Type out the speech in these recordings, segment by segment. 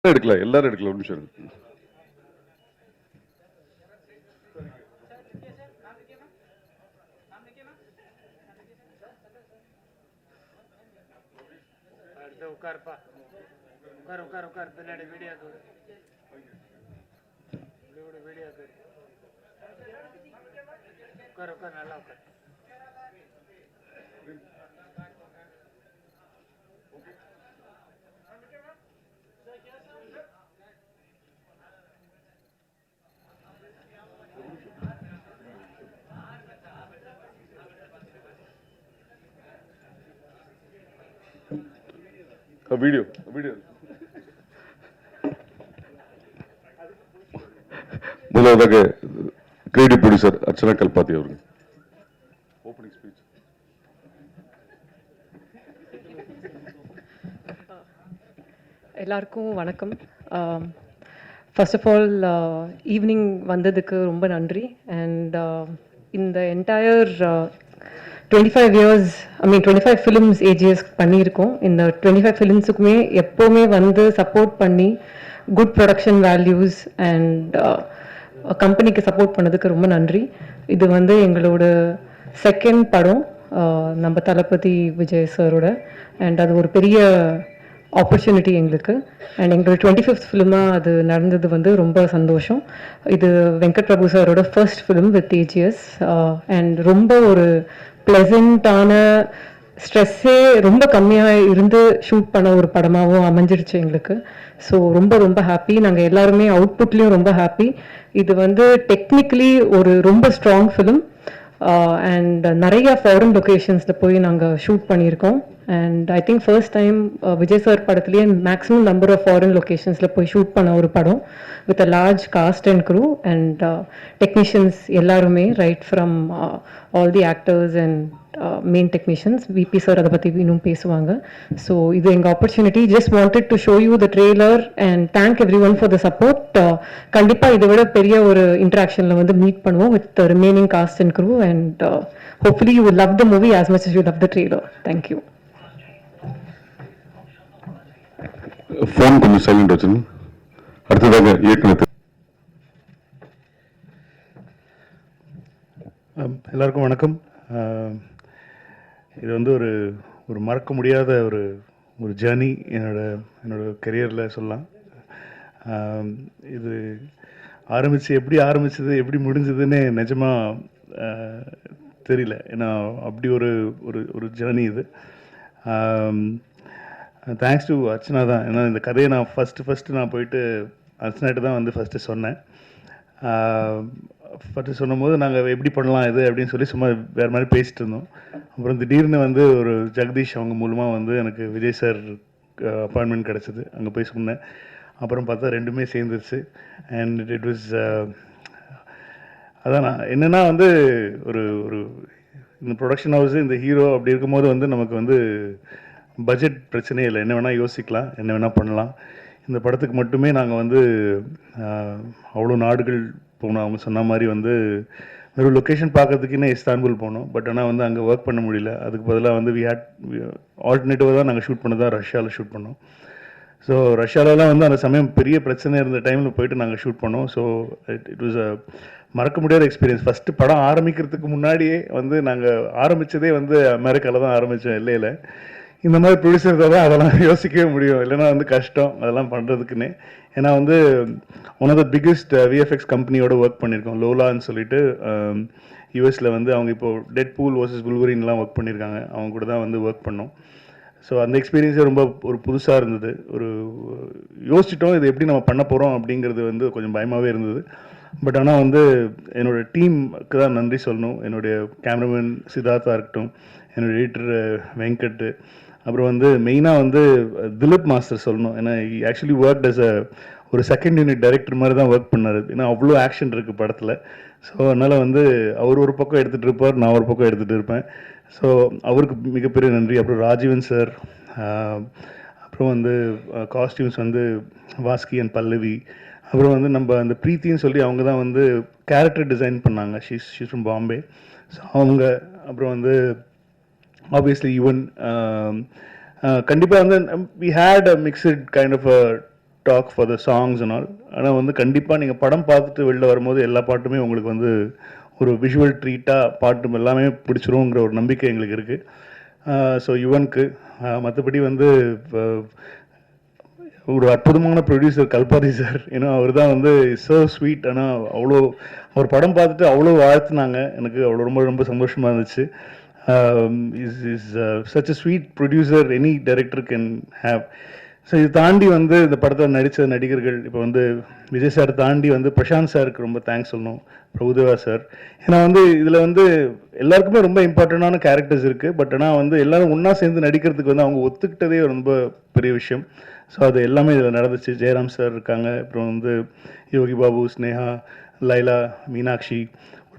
எடுக்கலாம், எல்லாரும் எடுக்கலாம். ஒரு நிமிஷம் இருக்கு. உட்காருப்பா, உட்கார் உட்கார் உட்கார். பின்னாடி வீடியோ வீடியோ உட்கார் உட்கார், நல்லா உட்கார். வீடியோ வீடியோ முதலாவதாக கிரியேட்டிவ் ப்ரொடியூசர் அர்ச்சனா கல்பாத்தி அவர்கள் ஓப்பனிங் ஸ்பீச். எல்லாருக்கும் வணக்கம். ஃபர்ஸ்ட் ஆஃப் ஆல் ஈவினிங் வந்ததுக்கு ரொம்ப நன்றி. அண்ட் இந்த என்டையர் 25 இயர்ஸ், 25 ஃபிலிம்ஸ் ஏஜிஎஸ் பண்ணியிருக்கோம். இந்த 25 ஃபிலிம்ஸுக்குமே எப்போவுமே வந்து சப்போர்ட் பண்ணி குட் ப்ரொடக்ஷன் வேல்யூஸ் அண்ட் கம்பெனிக்கு சப்போர்ட் பண்ணதுக்கு ரொம்ப நன்றி. இது வந்து எங்களோட செகண்ட் படம் நம்ம தளபதி விஜய் சாரோட. அண்ட் அது ஒரு பெரிய ஆப்பர்ச்சுனிட்டி எங்களுக்கு. அண்ட் எங்களோட 25th ஃபிலிமாக அது நடந்தது வந்து ரொம்ப சந்தோஷம். இது வெங்கட் பிரபு சாரோட first film with AGS. And ரொம்ப ஒரு ப்ளசண்ட்டான, ஸ்ட்ரெஸ்ஸே ரொம்ப கம்மியாக இருந்து ஷூட் பண்ண ஒரு படமாகவும் அமைஞ்சிருச்சு எங்களுக்கு. ஸோ ரொம்ப ரொம்ப ஹாப்பி. நாங்கள் எல்லாருமே அவுட்புட்லேயும் ரொம்ப ஹாப்பி. இது வந்து டெக்னிக்கலி ஒரு ரொம்ப ஸ்ட்ராங் ஃபிலிம். அண்ட் நிறைய ஃபாரின் லொக்கேஷன்ஸில் போய் நாங்கள் ஷூட் பண்ணியிருக்கோம். And I think first time Vijay sir படத்துலேயே மேக்ஸிமம் நம்பர் ஆஃப் ஃபாரின் லொக்கேஷன்ஸில் போய் ஷூட் பண்ண ஒரு படம் with a large cast and crew and technicians எல்லாருமே, right from all the actors and main technicians. VP sir அதை பற்றி இன்னும் பேசுவாங்க. ஸோ இது எங்கள் opportunity. Just wanted to show you the trailer and thank every one for the support. கண்டிப்பாக இதை விட பெரிய ஒரு இன்ட்ராக்ஷனில் வந்து மீட் பண்ணுவோம் with the remaining cast and crew. And hopefully you will love the movie as much as you love the trailer. Thank you. Phone கொஞ்சம் silent வச்சுங்க. அடுத்ததாக இயக்குனர். எல்லாருக்கும் வணக்கம். இது வந்து ஒரு ஒரு மறக்க முடியாத ஒரு ஒரு ஜேர்னி என்னோட கெரியரில் சொல்லலாம். இது எப்படி ஆரம்பிச்சது எப்படி முடிஞ்சதுன்னு நிஜமாக தெரியல. ஏன்னா அப்படி ஒரு ஒரு ஒரு ஜேர்னி இது. தேங்க்ஸ் டு அர்ச்சனா தான். ஏன்னா இந்த கதையை நான் ஃபஸ்ட்டு நான் போயிட்டு அர்ச்சனாகிட்ட தான் வந்து ஃபஸ்ட்டு சொன்னேன். ஃபஸ்ட்டு சொன்னும்போது நாங்கள் எப்படி பண்ணலாம் இது அப்படின்னு சொல்லி சும்மா வேறு மாதிரி பேசிகிட்டு இருந்தோம். அப்புறம் திடீர்னு வந்து ஒரு ஜெகதீஷ் அவங்க மூலமாக வந்து எனக்கு விஜய் சார் அப்பாயின்மெண்ட் கிடச்சிது. அங்கே போய் சொன்னேன். அப்புறம் பார்த்தா ரெண்டுமே சேர்ந்துருச்சு. அண்ட் இட் வாஸ் அதான் நான் என்னென்னா வந்து ஒரு ஒரு இந்த ப்ரொடக்ஷன் ஹவுஸு, இந்த ஹீரோ அப்படி இருக்கும்போது வந்து நமக்கு வந்து பட்ஜெட் பிரச்சனையே இல்லை. என்ன வேணால் யோசிக்கலாம், என்ன வேணால் பண்ணலாம். இந்த படத்துக்கு மட்டுமே நாங்கள் வந்து அவ்வளோ நாடுகள் போனோம். அவங்க சொன்ன மாதிரி வந்து ஒரு லொக்கேஷன் பார்க்கறதுக்குன்னே இஸ்தான்புல் போனோம். பட் ஆனால் வந்து அங்கே ஒர்க் பண்ண முடியல. அதுக்கு பதிலாக வந்து ஆல்டர்னேட்டிவாக தான் நாங்கள் ஷூட் பண்ணதான் ரஷ்யாவில் ஷூட் பண்ணோம். ஸோ ரஷ்யாவிலலாம் வந்து அந்த சமயம் பெரிய பிரச்சனை இருந்த டைமில் போயிட்டு நாங்கள் ஷூட் பண்ணோம். ஸோ இட் வாஸ் அ மறக்க முடியாத எக்ஸ்பீரியன்ஸ். ஃபஸ்ட்டு படம் ஆரம்பிக்கிறதுக்கு முன்னாடியே வந்து நாங்கள் ஆரம்பித்ததே வந்து அமெரிக்காவில் தான் ஆரம்பித்தோம், எல்லையில். இந்த மாதிரி ப்ரொடியூசர் தான் அதெல்லாம் யோசிக்கவே முடியும், இல்லைன்னா வந்து கஷ்டம் அதெல்லாம் பண்ணுறதுக்குன்னே. ஏன்னா வந்து one of the biggest VFX கம்பெனியோட ஒர்க் பண்ணியிருக்கோம், லோலான்னு சொல்லிட்டு. யூஎஸில் வந்து அவங்க இப்போது டெட் பூல் வர்சஸ் புல்வரின்லாம் ஒர்க் பண்ணியிருக்காங்க. அவங்க கூட தான் வந்து ஒர்க் பண்ணோம். ஸோ அந்த எக்ஸ்பீரியன்ஸே ரொம்ப ஒரு புதுசாக இருந்தது. ஒரு யோசிச்சிட்டோம் இது எப்படி நம்ம பண்ண போகிறோம் அப்படிங்கிறது வந்து கொஞ்சம் பயமாகவே இருந்தது. பட் ஆனால் வந்து என்னோடய டீமுக்கு தான் நன்றி சொல்லணும். என்னுடைய கேமராமேன் சித்தார்த்தா இருக்கட்டும், என்னோடய எடிட்டர் வெங்கட், அப்புறம் வந்து மெயினாக வந்து திலீப் மாஸ்டர் சொல்லணும். ஏன்னா ஆக்சுவலி ஒர்க் அஸ் ஒரு செகண்ட் யூனிட் டைரக்டர் மாதிரி தான் ஒர்க் பண்ணார். ஏன்னா அவ்வளோ ஆக்ஷன் இருக்குது படத்தில். ஸோ அதனால் வந்து அவர் ஒரு பக்கம் எடுத்துகிட்டு இருப்பார், நான் ஒரு பக்கம் எடுத்துகிட்டு இருப்பேன். ஸோ அவருக்கு மிகப்பெரிய நன்றி. அப்புறம் ராஜீவன் சார், அப்புறம் வந்து காஸ்டியூம்ஸ் வந்து வாஸ்கி அண்ட் பல்லவி, அப்புறம் வந்து நம்ம அந்த ப்ரீத்தின்னு சொல்லி அவங்க தான் வந்து கேரக்டர் டிசைன் பண்ணாங்க. She's from Bombay. ஸோ அவங்க, அப்புறம் வந்து ஆப்வியஸ்லி ஈவன் கண்டிப்பாக வந்து we had a mixed kind of a talk for the songs and all. ஆனால் வந்து கண்டிப்பாக நீங்கள் படம் பார்த்துட்டு வெளில வரும்போது எல்லா பாட்டுமே உங்களுக்கு வந்து ஒரு விஷுவல் ட்ரீட்டாக பாட்டு எல்லாமே பிடிச்சிருங்கிற ஒரு நம்பிக்கை எங்களுக்கு இருக்குது. ஸோ யுவனுக்கு மற்றபடி வந்து ஒரு அற்புதமான ப்ரொடியூசர் கல்பாதி சார். ஏன்னா அவர் தான் வந்து ஸோ ஸ்வீட். ஆனால் அவ்வளோ அவர் படம் பார்த்துட்டு அவ்வளோ வாழ்த்துனாங்க. எனக்கு அவ்வளோ ரொம்ப ரொம்ப சந்தோஷமாக இருந்துச்சு. Is such a sweet producer any director can have. So இது தாண்டி வந்து இந்த படத்தில் நடித்த நடிகர்கள் இப்போ வந்து விஜய் சார் தாண்டி வந்து பிரசாந்த் சாருக்கு ரொம்ப தேங்க்ஸ் சொல்லணும், பிரபுதேவா சார். ஏன்னா வந்து இதில் வந்து எல்லாருக்குமே ரொம்ப இம்பார்ட்டண்டான கேரக்டர்ஸ் இருக்குது. பட் ஆனால் வந்து எல்லாரும் ஒன்றா சேர்ந்து நடிக்கிறதுக்கு வந்து அவங்க ஒத்துக்கிட்டதே ரொம்ப பெரிய விஷயம். ஸோ அது எல்லாமே இதில் நடந்துச்சு. ஜெயராம் சார் இருக்காங்க, அப்புறம் வந்து யோகி பாபு, ஸ்னேகா, லைலா, மீனாட்சி,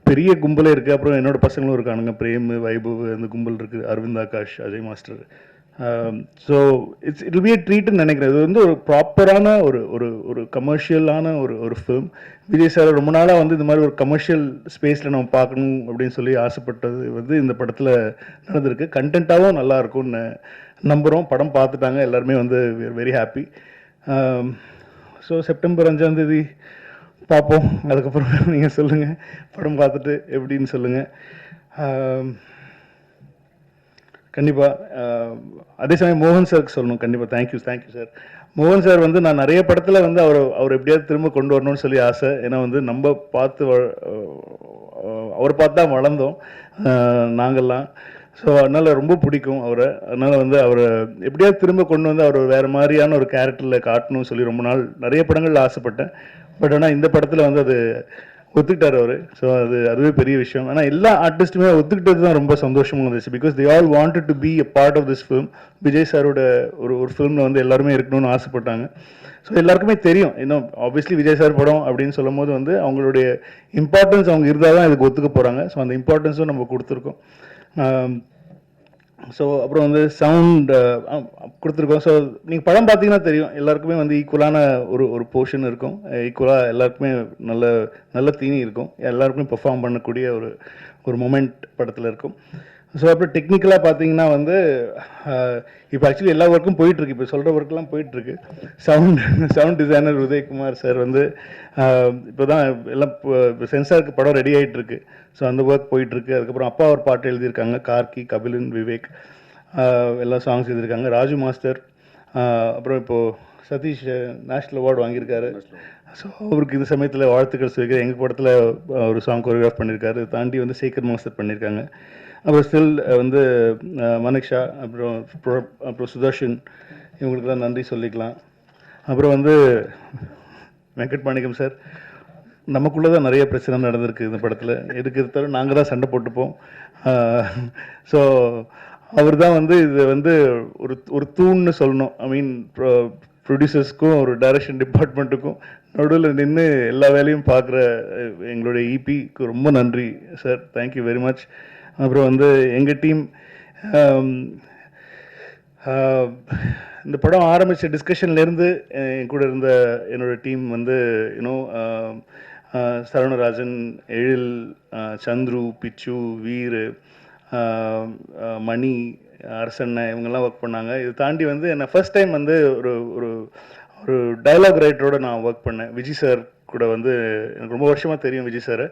பெரிய கும்பலே இருக்குது. அப்புறம் என்னோடய பசங்களும் இருக்கானுங்க, பிரேம், வைபவ், அந்த கும்பல் இருக்குது, Aravind Akash, Ajay master. So it will be a ட்ரீட்னு நினைக்கிறேன். இது வந்து ஒரு ப்ராப்பரான ஒரு ஒரு ஒரு கமர்ஷியலான ஒரு ஃபிலிம். விஜய் சார் ரொம்ப நாளாக வந்து இந்த மாதிரி ஒரு கமர்ஷியல் ஸ்பேஸில் நம்ம பார்க்கணும் அப்படின்னு சொல்லி ஆசைப்பட்டது வந்து இந்த படத்தில் நடந்திருக்கு. கண்டென்ட்டாகவும் நல்லா இருக்கும்னு நம்புகிறோம். படம் பார்த்துட்டாங்க எல்லாருமே, வந்து வெரி ஹாப்பி. ஸோ செப்டம்பர் 5 பார்ப்போம். அதுக்கப்புறம் நீங்கள் சொல்லுங்கள், படம் பார்த்துட்டு எப்படின்னு சொல்லுங்கள். கண்டிப்பாக அதே சமயம் மோகன் சாருக்கு சொல்லணும். கண்டிப்பாக தேங்க்யூ சார். மோகன் சார் வந்து நான் நிறைய படத்தில் வந்து அவர் எப்படியாவது திரும்ப கொண்டு வரணும்னு சொல்லி ஆசை. ஏன்னா வந்து நம்ம பார்த்து அவரை பார்த்து தான் வளர்ந்தோம் நாங்கள்லாம். ஸோ அதனால் ரொம்ப பிடிக்கும் அவரை. அதனால் வந்து அவரை எப்படியாவது திரும்ப கொண்டு வந்து அவர் வேறு மாதிரியான ஒரு கேரக்டரில் காட்டணும்னு சொல்லி ரொம்ப நாள் நிறைய படங்களில் ஆசைப்பட்டேன். பட் ஆனால் இந்த படத்தில் வந்து அது ஒத்துக்கிட்டார் அவர். ஸோ அதுவே பெரிய விஷயம். ஆனால் எல்லா ஆர்டிஸ்ட்டுமே ஒத்துக்கிட்டது தான் ரொம்ப சந்தோஷமாக இருந்துச்சு. Because they all wanted to be a part of this film. Vijay சாரோட ஒரு ஃபிலிமில் வந்து எல்லாருமே இருக்கணும்னு ஆசைப்பட்டாங்க. ஸோ எல்லாருக்குமே தெரியும், இன்னும் ஆப்வியஸ்லி விஜய் சார் படம் அப்படின்னு சொல்லும் போது வந்து அவங்களுடைய இம்பார்ட்டன்ஸ் அவங்க இருந்தால் தான் இதுக்கு ஒத்துக்க போகிறாங்க. ஸோ அந்த இம்பார்ட்டன்ஸும் நம்ம கொடுத்துருக்கோம். ஸோ அப்புறம் வந்து சவுண்ட் கொடுத்துருக்கோம். ஸோ நீங்கள் படம் பார்த்தீங்கன்னா தெரியும், எல்லாருக்குமே வந்து ஈக்குவலான ஒரு போர்ஷன் இருக்கும். ஈக்குவலாக எல்லாருக்குமே நல்ல தீனி இருக்கும். எல்லாருக்குமே பெர்ஃபார்ம் பண்ணக்கூடிய ஒரு மொமெண்ட் படத்தில் இருக்கும். ஸோ அப்புறம் டெக்னிக்கலாக பார்த்தீங்கன்னா வந்து இப்போ ஆக்சுவலி எல்லா ஒர்க்கும் போயிட்டுருக்கு. இப்போ சொல்கிற ஒர்க்கெலாம் போயிட்டுருக்கு. சவுண்ட் டிசைனர் உதயகுமார் சார் வந்து இப்போ தான் எல்லாம் சென்சாருக்கு படம் ரெடி ஆகிட்டுருக்கு. ஸோ அந்த ஒர்க் போயிட்டுருக்கு. அதுக்கப்புறம் அப்பா ஒரு பாட்டு எழுதியிருக்காங்க, கார்கி, கபிலன், விவேக் எல்லா சாங்ஸ் எழுதியிருக்காங்க. ராஜு மாஸ்டர், அப்புறம் இப்போது சதீஷ் நேஷ்னல் அவார்டு வாங்கியிருக்காரு. ஸோ அவருக்கு இந்த சமயத்தில் வாழ்த்துக்கள் சொல்லியிருக்காரு. எங்கள் படத்தில் ஒரு சாங் கோரியோகிராஃப் பண்ணியிருக்காரு. தாண்டி வந்து சேகர் மாஸ்டர் பண்ணியிருக்காங்க. அப்புறம் ஸ்டில் வந்து மனிக்ஷா, அப்புறம் சுதர்ஷன், இவங்களுக்கெல்லாம் நன்றி சொல்லிக்கலாம். அப்புறம் வந்து வெங்கட் மாணிக்கம் சார், நமக்குள்ளே தான் நிறைய பிரச்சனை நடந்திருக்கு இந்த படத்தில். எடுக்கிறத நாங்கள் தான் சண்டை போட்டுப்போம். ஸோ அவர் தான் வந்து இது வந்து ஒரு தூண்னு சொல்லணும். ஐ மீன் ப்ரொடியூசர்ஸ்க்கும் ஒரு டைரக்ஷன் டிபார்ட்மெண்ட்டுக்கும் நடுவில் நின்று எல்லா வேலையும் பார்க்குற எங்களுடைய இபிக்கு ரொம்ப நன்றி சார். Thank you very much. அப்புறம் வந்து எங்கள் டீம், இந்த படம் ஆரம்பித்த டிஸ்கஷன்லேருந்து என் கூட இருந்த என்னோடய டீம் வந்து சரவணராஜன், எழில், சந்துரு, பிச்சு, வீர், மணி, அரசண்ண, இவங்கெல்லாம் ஒர்க் பண்ணாங்க. இது தாண்டி வந்து என்னை ஃபர்ஸ்ட் டைம் வந்து ஒரு டைலாக் ரைட்டரோட நான் ஒர்க் பண்ணேன். விஜய் சார் கூட வந்து எனக்கு ரொம்ப வருஷமாக தெரியும் விஜய் சாரை.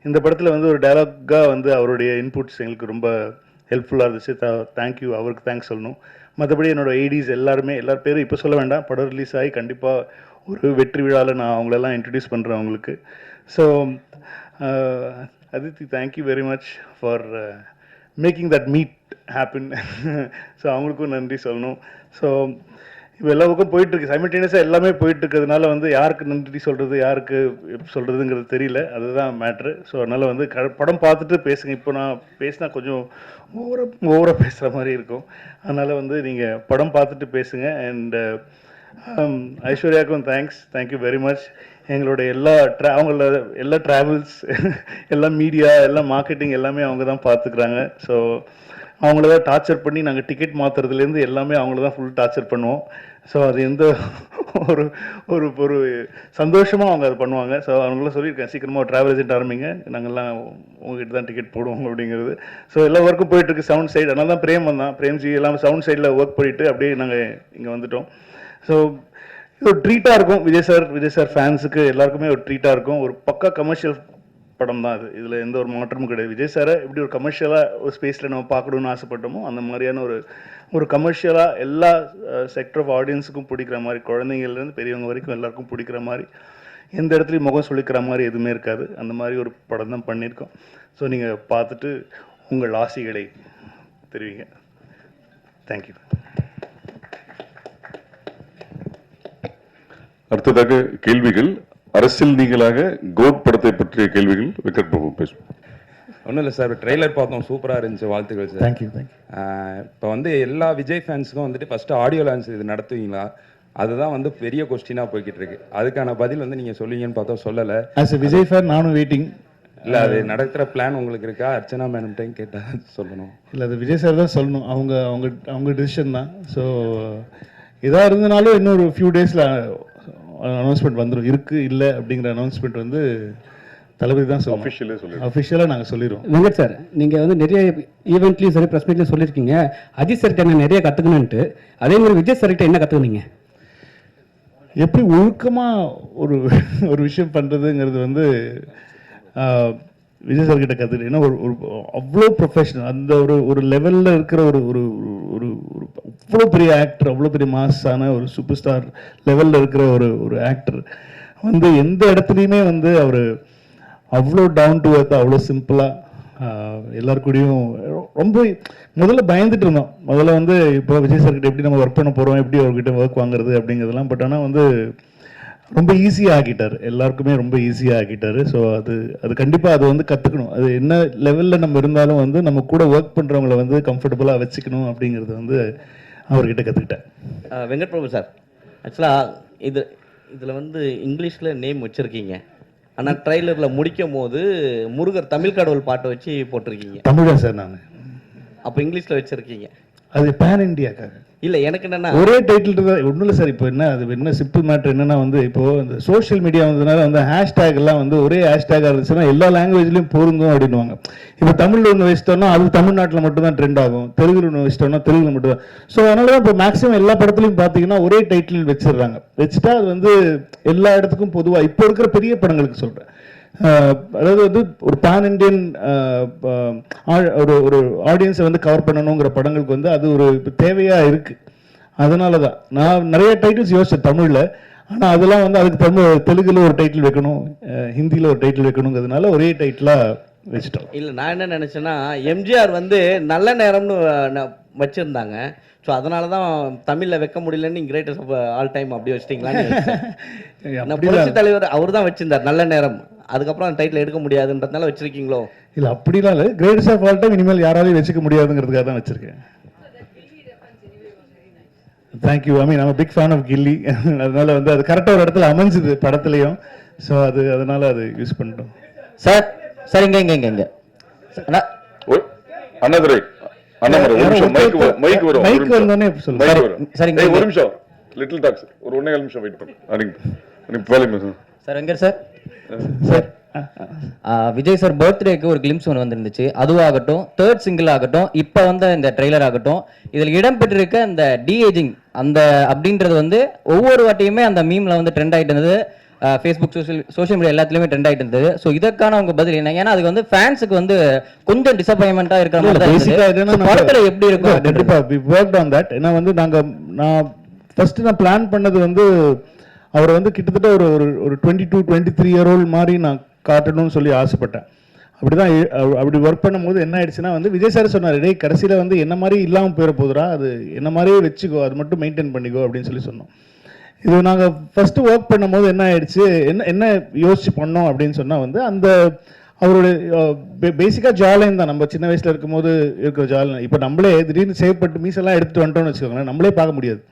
இந்த படத்தில் வந்து ஒரு டைலாக்காக வந்து அவருடைய இன்புட்ஸ் எங்களுக்கு ரொம்ப ஹெல்ப்ஃபுல்லாக இருந்துச்சு. தேங்க்யூ, அவருக்கு தேங்க்ஸ் சொல்லணும். மற்றபடி என்னோடய ஐடிஸ் எல்லார் பேரும் இப்போ சொல்ல வேண்டாம். படம் ரிலீஸ் ஆகி கண்டிப்பாக ஒரு வெற்றி விழாவில் நான் அவங்களெல்லாம் இன்ட்ரடியூஸ் பண்ணுறேன் அவங்களுக்கு. So Aditi, thank you very much for making that meet happen. So அவங்களுக்கும் நன்றி சொல்லணும். ஸோ இப்போ எல்லா பக்கம் போயிட்டுருக்கு, சைமல்டேனியஸாக எல்லாமே போயிட்டுருக்கிறதுனால வந்து யாருக்கு நன்றி சொல்கிறது, யாருக்கு சொல்கிறதுங்கிறது தெரியல. அதுதான் மேட்ரு. ஸோ அதனால் வந்து படம் பார்த்துட்டு பேசுங்க. இப்போ நான் பேசினா கொஞ்சம் ஓவராக பேசுகிற மாதிரி இருக்கும். அதனால் வந்து நீங்கள் படம் பார்த்துட்டு பேசுங்க. அண்ட் ஐஸ்வர்யாவுக்கும் தேங்க்யூ வெரி மச். எங்களுடைய அவங்கள எல்லா ட்ராவல்ஸ், எல்லா மீடியா, எல்லா மார்க்கெட்டிங் எல்லாமே அவங்க தான் பார்த்துக்குறாங்க. ஸோ அவங்கள தான் டார்ச்சர் பண்ணி நாங்கள் டிக்கெட் மாற்றுறதுலேருந்து எல்லாமே அவங்கள தான் ஃபுல் டார்ச்சர் பண்ணுவோம். ஸோ அது எந்த ஒரு சந்தோஷமாக அவங்க அதை பண்ணுவாங்க. ஸோ அவங்களாம் சொல்லியிருக்கேன், சீக்கிரமாக ஒரு ட்ராவல் ஏஜென்ட் ஆரம்பிங்க, நாங்கள்லாம் உங்ககிட்ட தான் டிக்கெட் போடுவோம் அப்படிங்கிறது. ஸோ எல்லா ஒர்க்கும் போயிட்டுருக்கு சவுண்ட் சைடு. அதனால தான் பிரேம்ஜி எல்லாம் சவுண்ட் சைடில் ஒர்க் பண்ணிவிட்டு அப்படியே நாங்கள் இங்கே வந்துட்டோம். ஸோ இது ஒரு ட்ரீட்டாக இருக்கும். விஜய் சார் ஃபேன்ஸுக்கு எல்லாருக்குமே ஒரு ட்ரீட்டாக இருக்கும். ஒரு பக்கா கமர்ஷியல் படம் தான் அது. இதில் எந்த ஒரு மாற்றமும் கிடையாது. விஜய் சாரை எப்படி ஒரு கமர்ஷியலாக ஒரு ஸ்பேஸில் நம்ம பார்க்கணுன்னு ஆசைப்பட்டோமோ அந்த மாதிரியான ஒரு கமர்ஷியலாக எல்லா செக்டர் ஆஃப் ஆடியன்ஸுக்கும் பிடிக்கிற மாதிரி, குழந்தைங்கள்லேருந்து பெரியவங்க வரைக்கும் எல்லாருக்கும் பிடிக்கிற மாதிரி, எந்த இடத்துலையும் முகம் சொல்லிக்கிற மாதிரி எதுவுமே இருக்காது. அந்த மாதிரி ஒரு படம் தான் பண்ணியிருக்கோம். ஸோ நீங்கள் பார்த்துட்டு உங்கள் ஆசைகளை தெரிவிங்க. தேங்க்யூ. அடுத்ததாக கேள்விகள். அரசியல் நீங்களாக கோட் படத்தை பற்றிய கேள்விகள் வெங்கட் பிரபு பேசுவோம். ஒன்றும் இல்லை சார், ட்ரெய்லர் பார்த்தோம், சூப்பராக இருந்துச்சு, வாழ்த்துக்கள் சார். தேங்க்யூ. இப்போ வந்து எல்லா விஜய் ஃபேன்ஸுக்கும் வந்துட்டு ஃபஸ்ட்டு ஆடியோ லான்ச் இது நடத்துவீங்களா, அதுதான் வந்து பெரிய கொஸ்டினாக போய்கிட்டு இருக்கு. அதுக்கான பதில் வந்து நீங்கள் சொல்லுவீங்கன்னு பார்த்தா சொல்லலை. ஆஸ் எ விஜய் ஃபேன் நானும் வெயிட்டிங். இல்லை, அது நடக்கிற பிளான் உங்களுக்கு இருக்கா? அர்ச்சனா மேடம்டையும் கேட்டால் சொல்லணும். இல்லை, அது விஜய் சார் தான் சொல்லணும். அவங்க டிசிஷன் தான். ஸோ இதாக இருந்தனாலும் இன்னொரு ஃபியூ டேஸில் அனௌன்ஸ்மெண்ட் வந்துடும். இருக்குது இல்லை அப்படிங்கிற அனௌன்ஸ்மெண்ட் வந்து தளபதி தான் சொல்லணும். அஃபிஷியலாக நாங்கள் சொல்லிடுவோம். வெங்கட் சார், நீங்கள் வந்து நிறைய ஈவெண்ட்லையும் சரி ப்ரெஸ் மீட்லையும் சொல்லியிருக்கீங்க அஜித் சார்கிட்ட என்ன நிறைய கற்றுக்கணுன்ட்டு. அதே மாதிரி விஜய் சார்கிட்ட என்ன கற்றுக்குனீங்க? எப்படி ஒழுக்கமாக ஒரு விஷயம் பண்ணுறதுங்கிறது வந்து விஜய் சார்கிட்ட கற்றுக்கிட்டு. ஏன்னா ஒரு அவ்வளோ ப்ரொஃபஷனல், அந்த ஒரு லெவலில் இருக்கிற ஒரு அவ்வளோ பெரிய ஆக்டர், அவ்வளோ பெரிய மாஸான ஒரு சூப்பர் ஸ்டார் லெவலில் இருக்கிற ஒரு ஆக்டர் வந்து எந்த இடத்துலையுமே வந்து அவர் அவ்வளோ டவுன் டு எர்த், அவ்வளோ சிம்பிளாக எல்லாருக்கூடையும் ரொம்ப முதல்ல பயந்துட்டு இருந்தோம். முதல்ல வந்து இப்போ விஜய் சார்கிட்ட எப்படி நம்ம ஒர்க் பண்ண போகிறோம், எப்படி அவர்கிட்ட ஒர்க் வாங்குறது அப்படிங்கிறதெல்லாம். பட் ஆனால் வந்து ரொம்ப ஈஸியாக ஆக்கிட்டார், எல்லாருக்குமே ரொம்ப ஈஸியாக ஆக்கிட்டார். ஸோ அது கண்டிப்பாக அது வந்து கற்றுக்கணும். அது என்ன லெவலில் நம்ம இருந்தாலும் வந்து நம்ம கூட ஒர்க் பண்ணுறவங்கள வந்து கம்ஃபர்டபுளாக வச்சுக்கணும் அப்படிங்கிறது வந்து அவர்கிட்ட கற்றுக்கிட்டேன். வெங்கட் பிரபு சார், ஆக்சுவலாக இதில் வந்து இங்கிலீஷில் நேம் வச்சுருக்கீங்க, ஆனால் ட்ரைலரில் முடிக்கும் போது முருகர் தமிழ் கடவுள் பாட்டை வச்சு போட்டிருக்கீங்க. தமிழா சார் நான்? அப்போ இங்கிலீஷில் வச்சுருக்கீங்க. அது பேன் இண்டியாக்காக இல்லை, எனக்கு என்னென்னா ஒரே டைட்டில் தான். ஒன்றும் இல்லை சார். இப்போ என்ன சிம்பிள் மேட்ரு என்னன்னா வந்து இப்போது இந்த சோஷியல் மீடியா வந்ததுனால வந்து ஹேஷ்டேக் எல்லாம் வந்து ஒரே ஹேஷ்டேக்காக இருந்துச்சுன்னா எல்லா லாங்குவேஜ்லையும் பொருந்தும் அப்படின்வாங்க. இப்போ தமிழில் ஒன்று வச்சிட்டோம்னா அது தமிழ்நாட்டில் மட்டும் தான் ட்ரெண்ட் ஆகும், தெலுங்குல ஒன்று வச்சிட்டோம்னா தெலுங்குல மட்டும் தான். ஸோ அதனால தான் இப்போ மேக்ஸிமம் எல்லா படத்துலையும் பார்த்தீங்கன்னா ஒரே டைட்டில் வச்சிடுறாங்க. வச்சுட்டா அது வந்து எல்லா இடத்துக்கும் பொதுவாக இப்போ இருக்கிற பெரிய படங்களுக்கு சொல்கிறேன். அதாவது வந்து ஒரு பேன் இண்டியன் ஒரு ஆடியன்ஸை வந்து கவர் பண்ணணுங்கிற படங்களுக்கு வந்து அது ஒரு தேவையாக இருக்குது. அதனால தான் நான் நிறைய டைட்டில்ஸ் யோசிச்சேன் தமிழில். ஆனால் அதெல்லாம் வந்து அதுக்கு தெலுங்குல ஒரு டைட்டில் வைக்கணும், ஹிந்தியில் ஒரு டைட்டில் வைக்கணுங்கிறதுனால ஒரே டைட்டிலாக வச்சுட்டோம். இல்லை, நான் என்ன நினச்சேன்னா எம்ஜிஆர் வந்து நல்ல நேரம்னு வச்சுருந்தாங்க. ஸோ அதனால தான் தமிழில் வைக்க முடியலன்னு கிரேட்டஸ்ட் ஆஃப் ஆல் டைம் அப்படி வச்சிட்டிங்களான்னு. புரட்சி தலைவர் அவர் தான் வச்சிருந்தார் நல்ல நேரம், அதுக்கப்புறம் அந்த டைட்டில் எடுக்க முடியாதுன்றதுனால வச்சிருக்கீங்களோ? இல்லை, அப்படிலாம் இல்லை. கிரேட்டஸ்ட் ஆஃப் ஆல் டைம் இனிமேல் யாராலையும் வச்சுக்க முடியாதுங்கிறதுக்காக தான் வச்சிருக்கேன். Thank you. I mean, big fan of Ghilli. அதனால வந்து அது கரெக்டாக ஒரு இடத்துல அமைஞ்சுது படத்துலையும். ஸோ அதனால அது யூஸ் பண்ணிட்டோம். சார் சார் இங்க அண்ணாதுரை மைக் வரும். மைக் வந்தோடனே சொல்லுங்க சார். இங்க ஒரு நிமிஷம் லிட்டில் டாக்ஸ் ஒரு 1.5 நிமிஷம் வெயிட் பண்ணுங்க. Sir Venkat sir, Vijay sir பர்த்டேக்கு ஒரு கிளிம்ஸ் ஒன்று வந்துருந்துச்சு. அதுவாகட்டும், தேர்ட் சிங்கிள் ஆகட்டும், இப்போ வந்த இந்த ட்ரெய்லர் ஆகட்டும், இதில் இடம்பெற்றிருக்க இந்த டிஏஜிங் அந்த அப்படின்றது வந்து ஒவ்வொரு வாட்டியுமே அந்த மீம்ல வந்து ட்ரெண்ட் ஆகிட்டு இருந்தது. ஃபேஸ்புக் சோஷியல் மீடியா எல்லாத்துலேயுமே ட்ரெண்ட் ஆகிட்டு இருந்தது. ஸோ இதற்கான உங்க பதில் என்ன? ஏன்னா அதுக்கு வந்து ஃபேன்ஸுக்கு வந்து கொஞ்சம் டிசப்பாயின்மெண்ட்டாக இருக்கிற மாதிரி தான் படத்தில் எப்படி இருக்கும்? ஏன்னா வந்து நான் பிளான் பண்ணது வந்து அவர் வந்து கிட்டத்தட்ட ஒரு 22-23 இயர் ஓல்டு மாதிரி நான் காட்டணும்னு சொல்லி ஆசைப்பட்டேன். அப்படிதான் அப்படி ஒர்க் பண்ணும்போது என்ன ஆயிடுச்சுன்னா வந்து விஜய் சார் சொன்னார், டேய் கடைசியில் வந்து என்ன மாதிரி இல்லாமல் போயிட போதுரா, அது என்ன மாதிரியே வச்சுக்கோ, அது மட்டும் மெயின்டைன் பண்ணிக்கோ அப்படின்னு சொல்லி சொன்னோம். இது நாங்கள் ஃபஸ்ட்டு ஒர்க் பண்ணும்போது என்ன ஆயிடுச்சு, என்ன யோசிச்சு பண்ணோம் அப்படின்னு சொன்னால் வந்து அந்த அவருடைய பேசிக்காக ஜாலைன் தான். நம்ம சின்ன வயசில் இருக்கும்போது இருக்கிற ஜாலைன் இப்போ நம்மளே திடீர்னு சேவ் பண்ணிட்டு மீசெல்லாம் எடுத்துகிட்டு வந்துட்டோம்னு வச்சுக்கோங்களேன், நம்மளே பார்க்க முடியாது.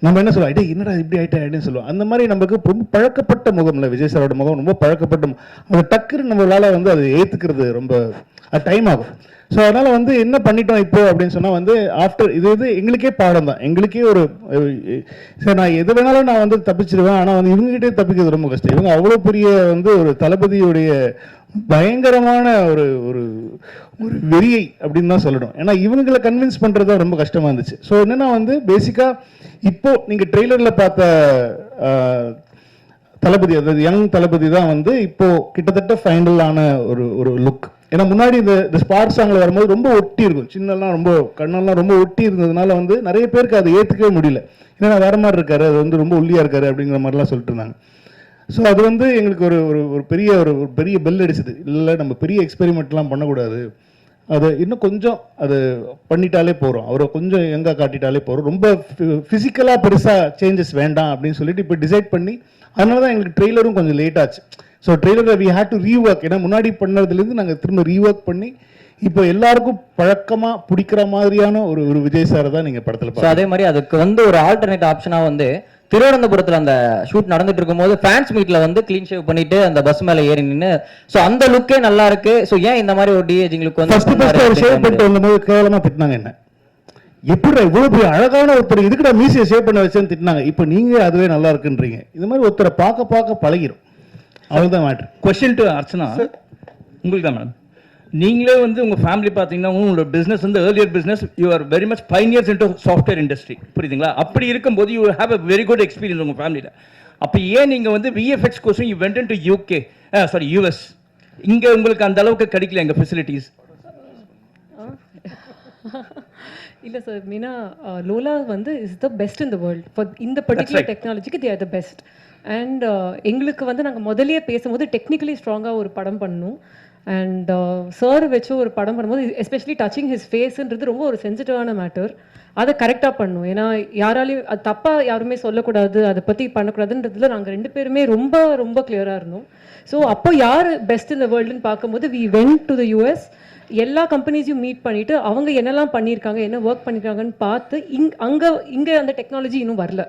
நம்ம என்ன சொல்லுவோம், ஐட்டே என்னடா இப்படி ஆகிட்டேன் அப்படின்னு சொல்லுவோம். அந்த மாதிரி நமக்கு ரொம்ப பழக்கப்பட்ட முகம் இல்லை, விஜய் சாரோட முகம் ரொம்ப பழக்கப்பட்ட அது டக்குன்னு நம்மளால் வந்து அது ஏற்றுக்கிறது ரொம்ப டைம் ஆகும். ஸோ அதனால் வந்து என்ன பண்ணிட்டோம் இப்போ அப்படின்னு சொன்னால் வந்து ஆஃப்டர் இது எங்களுக்கே பாடம் தான். எங்களுக்கே சார் நான் எது வேணாலும் நான் வந்து தப்பிச்சிடுவேன், ஆனால் வந்து இவங்ககிட்டே தப்பிக்கிறது ரொம்ப கஷ்டம். இவங்க அவ்வளோ பெரிய வந்து ஒரு தளபதியுடைய பயங்கரமான ஒரு ஒரு வெறியை அப்படின்னு தான் சொல்லணும். ஏன்னா இவங்களை கன்வின்ஸ் பண்ணுறது தான் ரொம்ப கஷ்டமாக இருந்துச்சு. ஸோ என்னென்னா வந்து பேசிக்காக இப்போ நீங்கள் ட்ரெய்லரில் பார்த்த தளபதி, அதாவது யங் தளபதி தான் வந்து இப்போ கிட்டத்தட்ட ஃபைனலான ஒரு லுக். ஏன்னா முன்னாடி இந்த ஸ்பாட் சாங்கில் வரும்போது ரொம்ப ஒட்டி இருக்கும், சின்னெல்லாம் ரொம்ப கண்ணெல்லாம் ரொம்ப ஒட்டி இருந்ததுனால வந்து நிறைய பேருக்கு அதை ஏற்றுக்கவே முடியல. ஏன்னா வேற மாதிரி இருக்காரு, அது வந்து ரொம்ப ஒல்லியாக இருக்காரு அப்படிங்கிற மாதிரிலாம் சொல்லிட்டு இருந்தாங்க. ஸோ அது வந்து எங்களுக்கு ஒரு பெரிய பெல் அடிச்சது. இல்லை, நம்ம பெரிய எக்ஸ்பெரிமெண்ட்லாம் பண்ணக்கூடாது, அது இன்னும் கொஞ்சம் அது பண்ணிட்டாலே போகிறோம், அவரை கொஞ்சம் எங்கே காட்டிட்டாலே போகிறோம், ரொம்ப ஃபிசிக்கலாக பெருசாக சேஞ்சஸ் வேண்டாம் அப்படின்னு சொல்லிட்டு இப்போ டிசைட் பண்ணி, அதனால தான் எங்களுக்கு ட்ரெய்லரும் கொஞ்சம் லேட் ஆச்சு. ஸோ ட்ரெய்லரை வி ஹேட் டு ரீஒர்க். ஏன்னா முன்னாடி பண்ணதுலேருந்து நாங்கள் திரும்ப ரீஒர்க் பண்ணி இப்போ எல்லாருக்கும் பழக்கமாக பிடிக்கிற மாதிரியான ஒரு விஜய் சாரை தான் நீங்கள் படத்தில் ஸோ அதே மாதிரி அதுக்கு வந்து ஒரு ஆல்டர்னேட் ஆப்ஷனாக வந்து திருவனந்தபுரத்தில் அந்த ஷூட் நடந்துட்டு இருக்கும்போது ஃபேன்ஸ் மீட்ல வந்து க்ளீன் ஷேவ் பண்ணிட்டு அந்த பஸ் மேலே ஏறி நின்று, ஸோ அந்த லுக்கே நல்லா இருக்கு. ஸோ ஏன் இந்த மாதிரி ஒரு டிஏஜிங் லுக் வந்து ஃபர்ஸ்ட் ஷேவ் பண்ணிட்டு வந்தபோது கேவலமாக திட்டினாங்க என்ன, எப்படி இவ்வளோ பெரிய அழகான ஒருத்தர் இதுக்குடா மீசியை ஷேவ் பண்ண வச்சேன்னு திட்டினாங்க. இப்போ நீங்கள் அதுவே நல்லா இருக்குன்றீங்க. இந்த மாதிரி ஒருத்தரை பார்க்க பழகிடும், அவ்வளோதான் மேட்ரு. கொஸ்டின் டு அர்ச்சனா, உங்களுக்கு தான் மேடம். நீங்களே வந்து உங்கள் ஃபேமிலி பார்த்தீங்கன்னா உங்களோட பிஸ்னஸ் வந்து earlier business, you are very much pioneers into software industry, புரியுதுங்களா? அப்படி இருக்கும்போது you have a very good experience உங்கள் ஃபேமிலியில். அப்போ ஏன் நீங்கள் வந்து விஎஃப்எக்ஸ் கோர்ஸும் you went to UK, sorry US, இங்கே உங்களுக்கு அந்த அளவுக்கு கிடைக்கல எங்கள் ஃபெசிலிட்டிஸ்? இல்லை சார், மீனா லோலா வந்து is the best in the world for இந்த பர்டிகுலர் டெக்னாலஜிக்கு they are the best. And எங்களுக்கு வந்து நாங்கள் முதலியே பேசும்போது டெக்னிக்கலி ஸ்ட்ராங்காக ஒரு படம் பண்ணணும். அண்ட் சார் வச்சு ஒரு படம் பண்ணும்போது எஸ்பெஷலி டச்சிங் ஹிஸ் ஃபேஸுன்றது ரொம்ப ஒரு சென்சிட்டிவான மேட்டர். அதை கரெக்டாக பண்ணணும். ஏன்னா யாராலையும் அது தப்பாக யாருமே சொல்லக்கூடாது, அதை பற்றி பண்ணக்கூடாதுன்றதுல நாங்கள் 2 பேருமே ரொம்ப ரொம்ப கிளியராக இருந்தோம். ஸோ அப்போ யார் பெஸ்ட் இந்த வேர்ல்டுன்னு பார்க்கும்போது we went to the US. எல்லா கம்பெனிஸையும் மீட் பண்ணிவிட்டு அவங்க என்னெல்லாம் பண்ணியிருக்காங்க, என்ன ஒர்க் பண்ணியிருக்காங்கன்னு பார்த்து இங்கே அந்த டெக்னாலஜி இன்னும் வரல.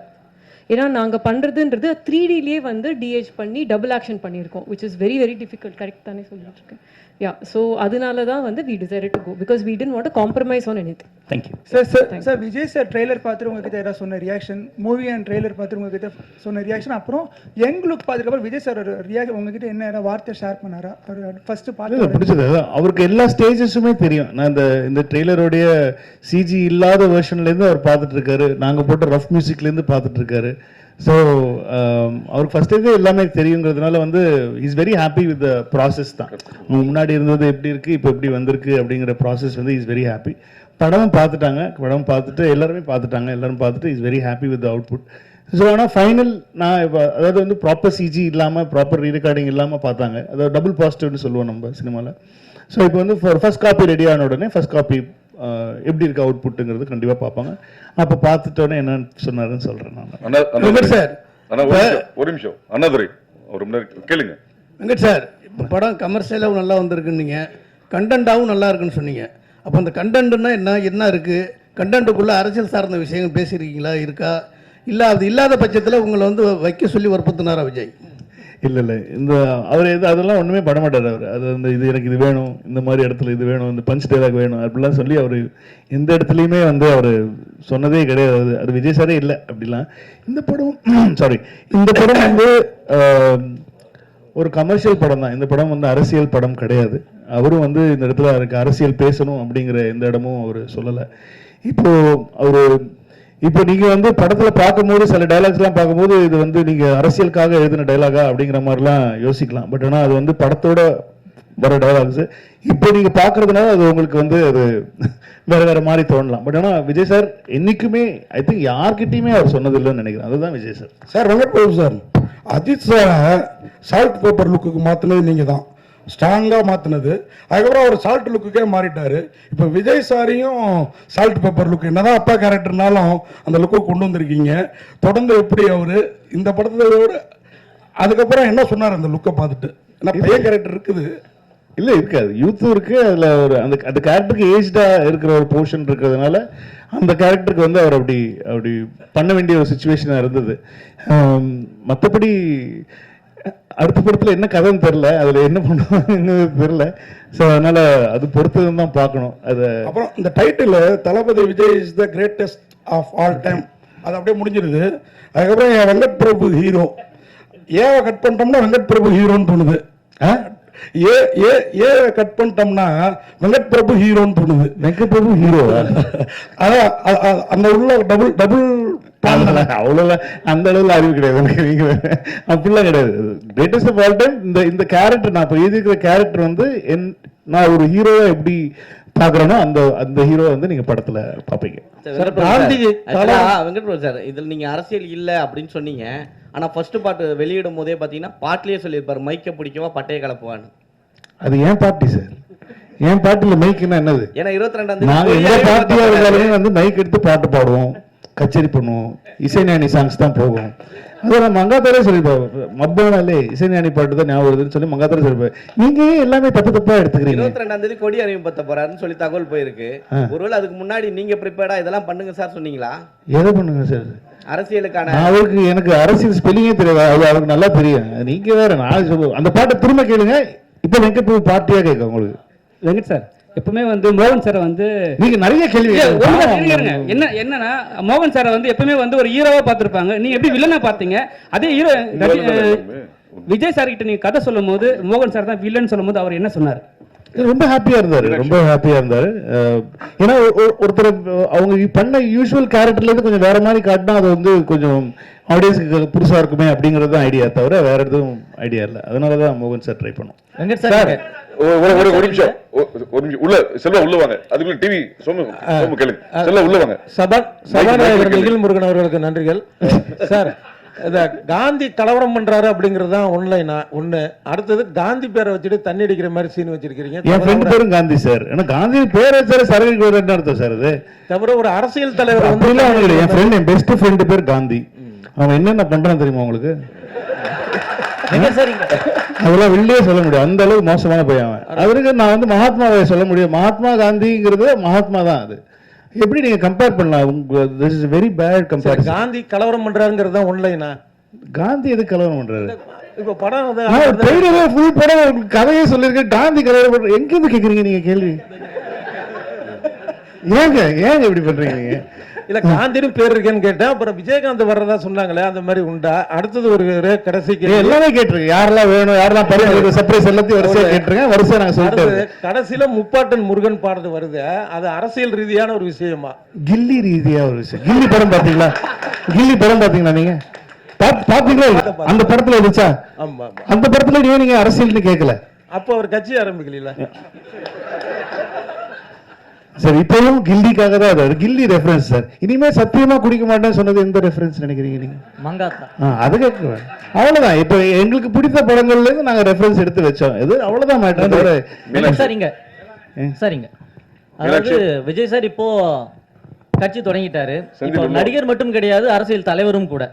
ஏன்னா நாங்கள் பண்ணுறதுன்றது 3Dலேயே வந்து டிஹெச் பண்ணி டபுள் ஆக்ஷன் பண்ணியிருக்கோம், which is very very difficult. Correct தானே சொல்லிட்டு இருக்கேன்? யா, ஸோ அதனால தான் வந்து we decided to go because we didn't want to compromise on anything. Thank you sir. Vijay sir trailer பார்த்துட்டு உங்ககிட்ட ஏதாவது சொன்ன ரியாக்ஷன், மூவி அண்ட் ட்ரெய்லர் பார்த்துட்டு உங்ககிட்ட சொன்ன ரியாக்ஷன், அப்புறம் யங் லுக் பார்த்துக்கப்புறம் விஜய் சார் ரியாக்ஷன் உங்ககிட்ட என்ன ஏதாவது வார்த்தை ஷேர் பண்ணாரா? அவர் ஃபர்ஸ்ட் பார்த்து பிடிச்சது அவருக்கு எல்லா ஸ்டேஜஸுமே தெரியும். நான் இந்த ட்ரெய்லருடைய சிஜி இல்லாத வெர்ஷன்லேருந்து அவர் பார்த்துட்டு இருக்காரு, நாங்கள் போட்ட ரஃப் மியூசிக்லேருந்து பார்த்துட்டு இருக்காரு. ஸோ அவருக்கு ஃபஸ்ட்டு எல்லாமே தெரியுங்கிறதுனால வந்து is very happy with the process தான். முன்னாடி இருந்தது எப்படி இருக்குது, இப்போ எப்படி வந்திருக்கு அப்படிங்கிற ப்ராசஸ் வந்து இஸ் வெரி ஹாப்பி. படமும் பார்த்துட்டாங்க, படம் பார்த்துட்டு எல்லாரும் பார்த்துட்டு is very happy with the output. So ஆனால் ஃபைனல் நான் இப்போ அதாவது வந்து ப்ராப்பர் சிஜி இல்லாமல் ப்ராப்பர் ரீரெக்கார்டிங் இல்லாமல் பார்த்தாங்க, அதாவது டபுள் பாசிட்டிவ்னு சொல்லுவோம் நம்ம சினிமாவில். ஸோ இப்போ வந்து ஃபர்ஸ்ட் காப்பி ரெடி ஆன உடனே ஃபர்ஸ்ட் காப்பி எப்படி இருக்கு அவுட்புட்டுங்கிறது கண்டிப்பாக பார்ப்பாங்க. அப்போ பார்த்துட்டோன்னே என்ன சொன்னாருன்னு சொல்கிறேன் நான். வெங்கட் சார், ஒரு நிமிஷம் அண்ணாதுரை, ஒரு முன்னாடி கேளுங்க. வெங்கட் சார், இப்போ படம் கமர்ஷியலாகவும் நல்லா வந்திருக்குன்னீங்க, கண்டென்ட்டாகவும் நல்லா இருக்குன்னு சொன்னீங்க. அப்போ அந்த கண்டென்ட்னா என்ன இருக்குது? கண்டென்ட்டுக்குள்ளே அரசியல் சார்ந்த விஷயங்கள் பேசியிருக்கீங்களா, இருக்கா? இல்லை அது இல்லாத பட்சத்தில் உங்களை வந்து வைக்க சொல்லி வற்புறுத்தினாரா விஜய்? இல்லை இந்த அவர் அதெல்லாம் ஒன்றுமே பண்ண மாட்டார். அவர் அது வந்து இது எனக்கு இது வேணும், இந்த மாதிரி இடத்துல இது வேணும், இந்த பஞ்ச் டைலாக் வேணும் அப்படிலாம் சொல்லி அவர் எந்த இடத்துலையுமே வந்து அவர் சொன்னதே கிடையாது. அது விஜய் சாரே இல்லை அப்படிலாம். இந்த படம் வந்து ஒரு கமர்ஷியல் படம் தான். இந்த படம் வந்து அரசியல் படம் கிடையாது. அவரும் வந்து இந்த இடத்துல அவருக்கு அரசியல் பேசணும் அப்படிங்கிற எந்த இடமும் அவர் சொல்லலை. இப்போ நீங்கள் வந்து படத்தில் பார்க்கும்போது சில டைலாக்ஸ்லாம் பார்க்கும்போது இது வந்து நீங்கள் அரசியலுக்காக எழுதின டைலாகா அப்படிங்கிற மாதிரிலாம் யோசிக்கலாம். பட் ஆனால் அது வந்து படத்தோட வர டைலாக்ஸு. இப்போ நீங்கள் பார்க்குறதுனால அது உங்களுக்கு வந்து அது வேறு மாதிரி தோணலாம். பட் ஆனால் விஜய் சார் என்றைக்குமே ஐ திங்க் யார்கிட்டையுமே அவர் சொன்னதில்லைன்னு நினைக்கிறேன். அதுதான் Vijay sir. Sir Venkat Prabhu sir, Ajith சாரை சால்ட் பேப்பர் லுக்குக்கு மாற்றினது நீங்கள் தான், ஸ்ட்ராங்காக மாற்றினது. அதுக்கப்புறம் அவர் சால்ட் லுக்குக்கே மாறிட்டார். இப்போ விஜய் சாரையும் சால்ட் பேப்பர் லுக் என்னதான் அப்பா கேரக்டர்னாலும் அந்த லுக்கை கொண்டு வந்திருக்கீங்க. தொடர்ந்து எப்படி அவர் இந்த படத்தோட அதுக்கப்புறம் என்ன சொன்னார் அந்த லுக்கை பார்த்துட்டு? ஏன்னா பையன் கேரக்டர் இருக்குது, இல்லை இருக்காது, யூத்தும் இருக்குது, அதில் ஒரு அந்த கேரக்டருக்கு ஏஜ்டாக இருக்கிற ஒரு போர்ஷன் இருக்கிறதுனால அந்த கேரக்டருக்கு வந்து அவர் அப்படி பண்ண வேண்டிய ஒரு சுச்சுவேஷனாக இருந்தது. மற்றபடி அடுத்த படத்தில் என்ன கதைன்னு தெரில, அதில் என்ன பண்ணுவாங்கன்னு தெரில. ஸோ அதனால் அது பொறுத்ததுன்னு தான் பார்க்கணும். அது அப்புறம் இந்த title Thalapathy Vijay is the greatest of all time, அது அப்படியே முடிஞ்சிருது. அதுக்கப்புறம் என் வெங்கட் பிரபு ஹீரோ, ஏன் கட் பண்ணிட்டோம்னா வெங்கட் பிரபு ஹீரோன்னு தோணுது. ஏ ஏ ஏ கட் பண்ணிட்டோம்னா வெங்கட் பிரபு ஹீரோன்னு தோணுது. வெங்கட் பிரபு ஹீரோ அதான் அந்த உள்ள டபுள் டபுள் அவ்வளோலாம் அந்த அளவுல அறிவு கிடையாது எனக்கு. நீங்க அப்படிலாம் கிடையாது. கிரேட்டஸ்ட் ஆஃப் ஆல் டைம் இந்த கேரக்டர் நான் இப்போ எழுதியிருக்கிற கேரக்டர் வந்து நான் ஒரு ஹீரோவை எப்படி பார்க்குறேனோ அந்த ஹீரோ வந்து நீங்க படத்துல பார்ப்பீங்க. வெங்கட் பிரபு சார், இதில் நீங்க அரசியல் இல்லை அப்படின்னு சொன்னீங்க. ஆனா ஃபர்ஸ்ட் பாட்டு வெளியிடும் போதே பாத்தீங்கன்னா பாட்டிலேயே சொல்லியிருப்பாரு, மைக்க பிடிக்கவா பட்டையை கலப்புவான்னு. அது ஏன் பார்ட்டி சார்? என் பாட்டுல மைக்குன்னா என்னது? ஏன்னா 22ஆம் நாங்க தேதி எந்த பார்ட்டியா இருந்தாலுமே வந்து மைக் எடுத்து பாட்டு பாடுவோம், கச்சேரி பண்ணுவோம், இசைஞானி சாங்ஸ் தான் போகும். அதை நான் மங்காத்தாரே சொல்லிப்போம், மப்பானாலே இசைஞானி பாட்டு தான் ஞாபகம் வருதுன்னு சொல்லி மங்காத்தாரே சொல்லிப்போம். நீங்க எல்லாமே தப்பா எடுத்துக்கிறீங்க. 22ஆம் தேதி கொடி அறிமுகப்படுத்த போறாருன்னு சொல்லி தகவல் போயிருக்கு. ஒருவேளை அதுக்கு முன்னாடி நீங்க ப்ரிப்பேர்டா இதெல்லாம் பண்ணுங்க சார் சொன்னீங்களா? எதை பண்ணுங்க சார்? அரசியலுக்கான அவருக்கு எனக்கு அரசியல் ஸ்பெல்லிங்கே தெரியாது, அது அவருக்கு நல்லா தெரியும். நீங்க வேற நான் சொல்லுவேன் அந்த பாட்டை திரும்ப கேளுங்க. இப்போ வெங்கட் பிரபு பார்ட்டியா கேட்க உங்களுக்கு. வெங்கட் சார் எப்பவுமே வந்து மோகன் சாரை வந்து நீங்க நிறைய கேள்வி என்னன்னா மோகன் சாரை வந்து எப்பவுமே வந்து ஒரு ஹீரோவா பார்த்திருப்பாங்க. நீங்க எப்படி வில்லனா பார்த்தீங்க? அதே ஹீரோ விஜய் சார் கிட்ட நீங்க கதை சொல்லும் போது மோகன் சார் தான் வில்லன் சொல்லும் போது அவர் என்ன சொன்னார்? ரொம்ப ஹாப்பியா இருந்தாரு, ரொம்ப ஹாப்பியா இருந்தாரு. ஏன்னா ஒருத்தர் அவங்க பண்ண யூஸ்வல் கேரக்டர்ல இருந்து கொஞ்சம் வேற மாதிரி காட்டினா அது வந்து கொஞ்சம் ஆடியன்ஸுக்கு புதுசா இருக்குமே அப்படிங்கிறது தான் ஐடியா, தவிர வேற எதுவும் ஐடியா இல்லை. அதனாலதான் மோகன் சார் ட்ரை பண்ணோம். வெங்கட் சார் ஒரு நிமிஷம் உள்ள செல்வா உள்ள வாங்க. அதுக்குள்ள டிவி சோமு கேளுங்க. செல்வா உள்ள வாங்க. சபாநாயகர் நிகில் முருகன் அவர்களுக்கு நன்றிகள். சார், இந்த காந்தி கலவரம் பண்றாரு அப்படிங்கிறது தான் ஒண்ணு. அடுத்தது காந்தி பேரை வச்சுட்டு தண்ணி அடிக்கிற மாதிரி சீன் வச்சிருக்கீங்க. என் ஃப்ரெண்ட் பேரும் காந்தி சார். ஏன்னா காந்தி பேர் வச்சாரு சரக்கு என்ன அர்த்தம் சார்? அது தவிர ஒரு அரசியல் தலைவர் வந்து என் ஃப்ரெண்ட், என் பெஸ்ட் ஃப்ரெண்டு பேர் காந்தி. அவன் என்னென்ன பண்றான்னு தெரியுமா உங்களுக்கு? அதெல்லாம் வெளியே சொல்ல முடியும், அந்த அளவுக்கு மோசமான பையன் அவன். அவருக்கு நான் வந்து மகாத்மாவை சொல்ல முடியும். மகாத்மா காந்திங்கிறது மகாத்மா தான். அது எப்படி நீங்க கம்பேர் பண்ணலாம்? This is very bad compare. Gandhi கலவரம் பண்றாருங்கிறது தான் ஒன்லைனா. காந்தி எது கலவரம் பண்றாரு? இப்ப படம் ஃபுல் படம் கதையே சொல்லியிருக்கேன். காந்தி கலவரம் பண்ற எங்க இருந்து கேக்குறீங்க நீங்க கேள்வி? ஏங்க இப்படி பண்றீங்க நீங்க? இல்ல காந்தின்னு பேர் இருக்கேன்னு கேட்டேன். அப்புறம் விஜயகாந்த் வர்றதா சொன்னாங்களே, அந்த மாதிரி உண்டா? அடுத்தது ஒரு கடைசிக்கு எல்லாமே கேட்டிருக்கேன். யாரெல்லாம் வேணும், யாரெல்லாம் பரிசு சர்ப்ரைஸ் எல்லாத்தையும் வரிசையா கேட்டிருக்கேன். வரிசையா நாங்க சொல்லிட்டு கடைசியில முப்பாட்டன் முருகன் பாடுறது வருது. அது அரசியல் ரீதியான ஒரு விஷயமா? கில்லி ரீதியா ஒரு விஷயம். கில்லி படம் பாத்தீங்களா? கில்லி படம் பாத்தீங்களா நீங்க? பாத்தீங்களா? அந்த படத்துல இருந்துச்சா? அந்த படத்துல நீங்க அரசியல்னு கேட்கல. அப்போ அவர் கட்சி ஆரம்பிக்கல. சார் இப்பவும் கில்லிக்காக தான் அது கில்லி ரெஃபரன்ஸ் சார். இனிமே சத்தியமா குடிக்க மாட்டேன்னு சொன்னது எந்த ரெஃபரன்ஸ் நினைக்கிறீங்க நீங்க? மங்காத்தா. அது கேட்குவேன். அவ்வளவுதான். இப்ப எங்களுக்கு பிடித்த படங்கள்ல இருந்து நாங்க ரெஃபரன்ஸ் எடுத்து வச்சோம். இது அவ்வளவுதான் மேட்டர். சரிங்க. அதாவது விஜய் சார் இப்போ கட்சி தொடங்கிட்டாரு. இப்போ நடிகர் மட்டும் கிடையாது, அரசியல் தலைவரும் கூட.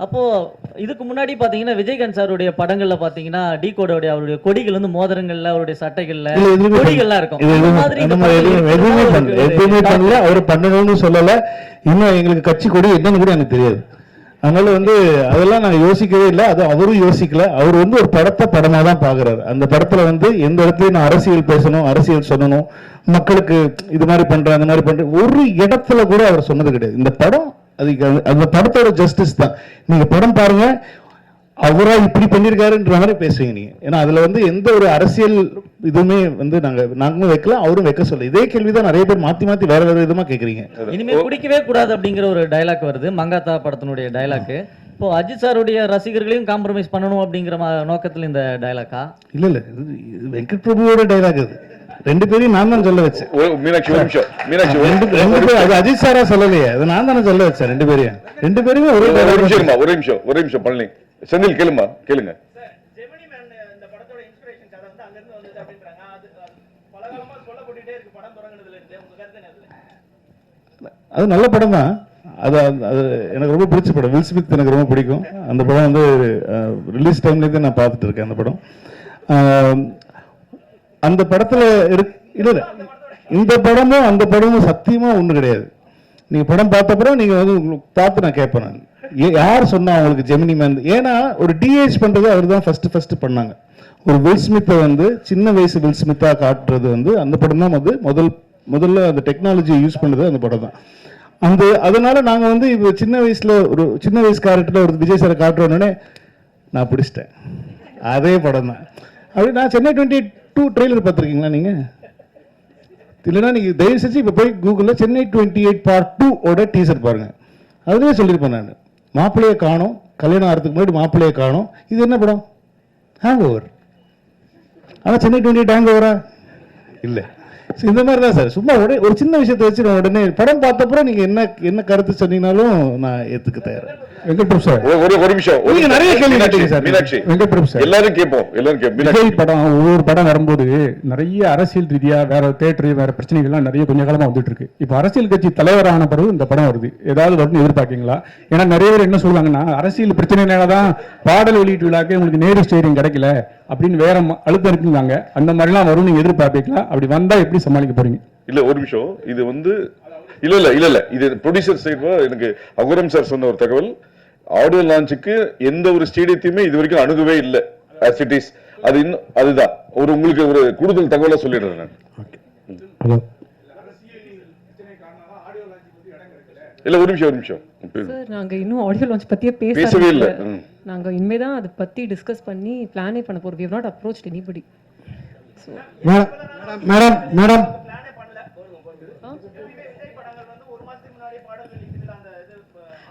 அப்போ இதுக்கு முன்னாடி பாத்தீங்கன்னா விஜயகாந்த் சாருடைய படங்கள்ல பாத்தீங்கன்னா டி கோடோடைய அவருடைய கொடிகள் வந்து மோதிரங்கள்ல, அவருடைய சட்டைகள்ல கொடிகள்லாம் இருக்கும். எதுவுமே பண்ணல, அவரு பண்ணணும்னு சொல்லல. இன்னும் எங்களுக்கு கட்சி கொடி என்னன்னு கூட எனக்கு தெரியாது. அதனால வந்து அதெல்லாம் நான் யோசிக்கவே இல்லை. அது அவரும் யோசிக்கல. அவர் வந்து ஒரு படமா தான் பாக்குறாரு. அந்த படத்துல வந்து எந்த இடத்துலயும் நான் அரசியல் பேசணும், அரசியல் சொல்லணும், மக்களுக்கு இது மாதிரி பண்றேன், அந்த மாதிரி பண்றேன், ஒரு இடத்துல கூட அவர் சொன்னது கிடையாது. இந்த படம் அதுக்கு அந்த படத்தோட ஜஸ்டிஸ் தான். நீங்க படம் பாருங்க, அவரா இப்படி பண்ணிருக்காருன்ற மாதிரி பேசுவீங்க நீங்க. ஏன்னா அதுல வந்து எந்த ஒரு அரசியல் இதுவுமே வந்து நாங்களும் வைக்கல, அவரும் வைக்க சொல்ல. இதே கேள்விதான் நிறைய பேர் மாத்தி வேற விதமா கேக்குறீங்க. இனிமே குடிக்கவே கூடாது அப்படிங்கிற ஒரு டைலாக் வருது, மங்காத்தா படத்தினுடைய டைலாக். இப்போ அஜித் சாருடைய ரசிகர்களையும் காம்ப்ரமைஸ் பண்ணணும் அப்படிங்கிற நோக்கத்தில் இந்த டைலாக்கா? இல்ல வெங்கட் பிரபுவோட டைலாக் அது. ரெண்டு பேரையும் நான் தான் சொல்ல வச்சேன். அஜித் சாரா சொல்லலையே, அது நான் தானே சொல்ல வச்சேன். ரெண்டு பேருமே ஒரே நிமிஷம் பழனி செந்தில் கேளுங்க. அது நல்ல படம் தான். அது எனக்கு ரொம்ப பிடிச்ச படம். வில் ஸ்மித் எனக்கு ரொம்ப பிடிக்கும். அந்த படம் வந்து ரிலீஸ் டைம்லேருந்து நான் பார்த்துட்டு இருக்கேன் அந்த படம். அந்த படத்துல இல்ல இந்த படமும் அந்த படமும் சத்தியமா ஒண்ணு கிடையாது. நீங்க படம் பார்த்தப்பறம் நீங்க வந்து பார்த்து நான் கேட்பேன், நான் யார் சொன்னா அவங்களுக்கு ஜெமினி மேன்? ஏன்னா ஒரு டிஏஜ் பண்றது அவர் தான் ஃபர்ஸ்ட் பண்ணாங்க. ஒரு வில் ஸ்மித்தை வந்து சின்ன வயசு வில் ஸ்மித்தா காட்டுறது வந்து அந்த படம் தான் வந்து முதல்ல அந்த டெக்னாலஜியை யூஸ் பண்ணது அந்த படம் தான். அதனால நாங்க வந்து இப்போ சின்ன வயசு கேரக்டர்ல ஒரு விஜய் சாரை காட்டுறோன்னே நான் பிடிச்சிட்டேன். அதே படம் தான். அப்படி நான் சென்னை 28 ட்ரெய்லர் பார்த்துருக்கீங்களா நீங்கள்? இல்லைன்னா நீங்கள் தயவு செஞ்சு இப்போ போய் கூகுளில் சென்னை 28 Part 2 டீசர் பாருங்கள். அதுலேயே சொல்லியிருப்பேன் நான், மாப்பிள்ளையை காணோம், கல்யாணம் ஆகிறதுக்கு முன்னாடி மாப்பிள்ளையை காணோம். இது என்ன படம்? Hang over. ஆனால் சென்னை 28 ஹேங் ஓவரா இல்லை. ஸோ இந்த மாதிரி தான் சார், சும்மா ஒரு சின்ன விஷயத்தை வச்சு உடனே படம் பார்த்தப்பறம் நீங்கள் என்ன கருத்து சொன்னீங்கனாலும் நான் ஏற்றுக்க தயார். வெங்கட்பிரபு சார், ஒரு நிமிஷம். நீங்க நிறைய கேள்வி கேட்டீங்க சார். மீனாட்சி, வெங்கட்பிரபு சார், எல்லாரும் கேட்போம். விஜய் படம் ஒவ்வொரு படம் வரும்போது நிறைய அரசியல் ரீதியா வேற தேட்டர் வேற பிரச்சனைகள்லாம் நிறைய கொஞ்ச காலமா வந்துட்டு இருக்கு. இப்போ அரசியல் கட்சி தலைவரான பிறகு இந்த படம் வருது, ஏதாவது வரும்னு எதிர்பார்க்கீங்களா? ஏன்னா நிறைய பேர் என்ன சொல்லுவாங்கன்னா, அரசியல் பிரச்சனைனாலதான் பாடல் வெளியீட்டு விழாக்கு உங்களுக்கு நேரு ஸ்டேடியம் கிடைக்கல அப்படின்னு வேற அழுத்தம் இருக்குங்க. அந்த மாதிரிலாம் வரும் நீங்க எதிர்பார்ப்பீங்களா? அப்படி வந்தா எப்படி சமாளிக்க போறீங்க? இல்ல ஒரு நிமிஷம், இது வந்து இல்ல இது ப்ரொடியூசர் சைடு எனக்கு அகுரம் சார் சொன்ன ஒரு தகவல், ஆடியோ லான்ச்சுக்கு எந்த ஒரு ஸ்டேடியத்தையுமே இது வரைக்கும் அணுகவே இல்லை. as it is. அது இன்னும் அதுதான் உங்களுக்கு ஒரு கூடுதல் தகவலை சொல்லிடுறேன் நான். ஹலோ, இல்ல ஒரு நிமிஷம் சார், நாங்க இன்னும் ஆடியோ லான்ச் பத்தியே பேசவே இல்லை. நாங்க இனிமே தான் அதை பத்தி டிஸ்கஸ் பண்ணி பிளானே பண்ண போறோம். we have not approached anybody. Madam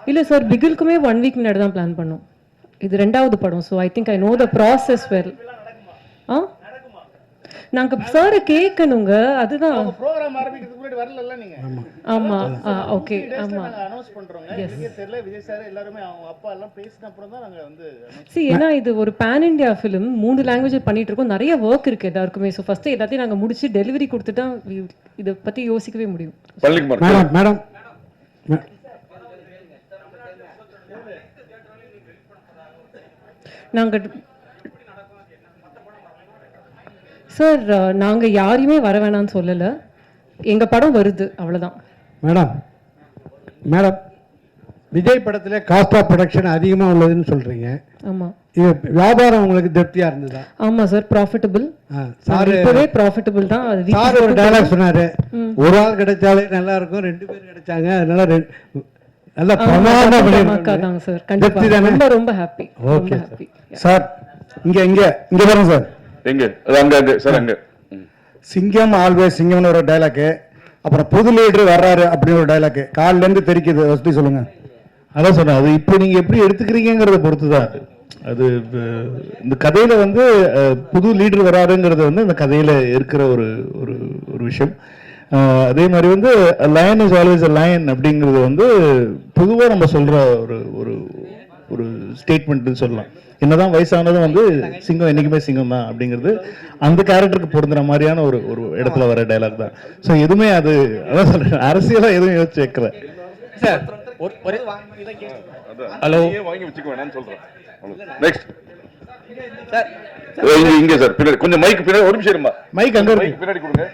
இல்ல சார், பிகிலுக்குமே 1 வீக் முன்னாடி தான் பிளான் பண்ணோம். இது 2வது படம். So I think I know the process well. நாங்க சாரை கேட்கணுங்க, அதுதான். ப்ரோகிராம் ஆரம்பிக்கிறதுக்கு முன்னாடி வரல நீங்க? ஆமா, ஓகே, ஆமா. அனௌன்ஸ் பண்றோங்க. நீங்க தெரியல, விஜய் சார் எல்லாரும் அவங்க அப்பா எல்லாம் பேசின அப்புறம் தான் நாங்க வந்து ஏன்னா இது ஒரு பேன் இண்டியா ஃபிலிம், 3 லாங்குவேஜ் பண்ணிட்டு இருக்கோம், நிறைய ஒர்க் இருக்கு எல்லாருக்குமே. ஸோ ஃபர்ஸ்ட் எல்லாத்தையும் நாங்க முடிச்சு டெலிவரி கொடுத்துட்டா இதை பத்தி யோசிக்கவே முடியும். மேடம் நாங்க சார், நாங்க யாரையுமே வர வேணாம்னு சொல்லல, எங்க படம் வருது, அவ்வளவுதான். மேடம் விஜய் படத்துல காஸ்ட் ஆஃப் ப்ரொடக்ஷன் அதிகமா உள்ளதுன்னு சொல்றீங்க. ஆமா. இது வியாபாரம் உங்களுக்கு திருப்தியா இருந்ததா? ஆமா சார், ப்ராஃபிட்டபிள். சார் இப்பவே ப்ராஃபிட்டபிள் தான். சார் ஒரு டயலாக் சொன்னாரு, ஒரு ஆள் கிடைச்சாலே நல்லா இருக்கும், 2 பேர் கிடைச்சாங்க, அதனால நல்ல பிரமாதமா பண்ணிருக்காங்க சார். கண்டிப்பா ரொம்ப ஹாப்பி. Okay sir. இங்க பாருங்க சார், அங்க சார், அங்க சிங்கம் ஆல்வேஸ் சிங்கம்னு ஒரு டைலாக், அப்புறம் புது லீடர் வர்றாரு அப்படின்னு ஒரு டைலாக் காலில இருந்து தெரிக்குது. வசதி சொல்லுங்க. அதான் சொன்னேன், அது இப்போ நீங்க எப்படி எடுத்துக்கிறீங்கிறத பொறுத்து தான் அது. இந்த கதையில வந்து புது லீடர் வராருங்கிறது வந்து இந்த கதையில இருக்கிற ஒரு விஷயம். அதே மாதிரி வந்து line is always a lion அப்படிங்கிறது வந்து பொதுவாக நம்ம சொல்ற ஒரு ஸ்டேட்மெண்ட்னு சொல்லலாம். என்னதான் வயசானதும் வந்து சிங்கம் என்னைக்குமே சிங்கம் தான் அப்படிங்கிறது அந்த கேரக்டருக்கு பொருந்துற மாதிரியான ஒரு இடத்துல வர டைலாக் தான். ஸோ எதுவுமே அது அதான் சொல்றேன், அரசியலாக எதுவும் யோசிச்சு வைக்கல சார். ஹலோ, வாங்கி வச்சுக்க வேணாம்னு சொல்றேன். நெக்ஸ்ட் சார், இங்க சார் பின்னாடி கொஞ்சம் மைக் பின்னாடி ஒரு நிமிஷம் இருமா. மைக் அங்க இருக்கு, பின்னாடி கொடுங்க.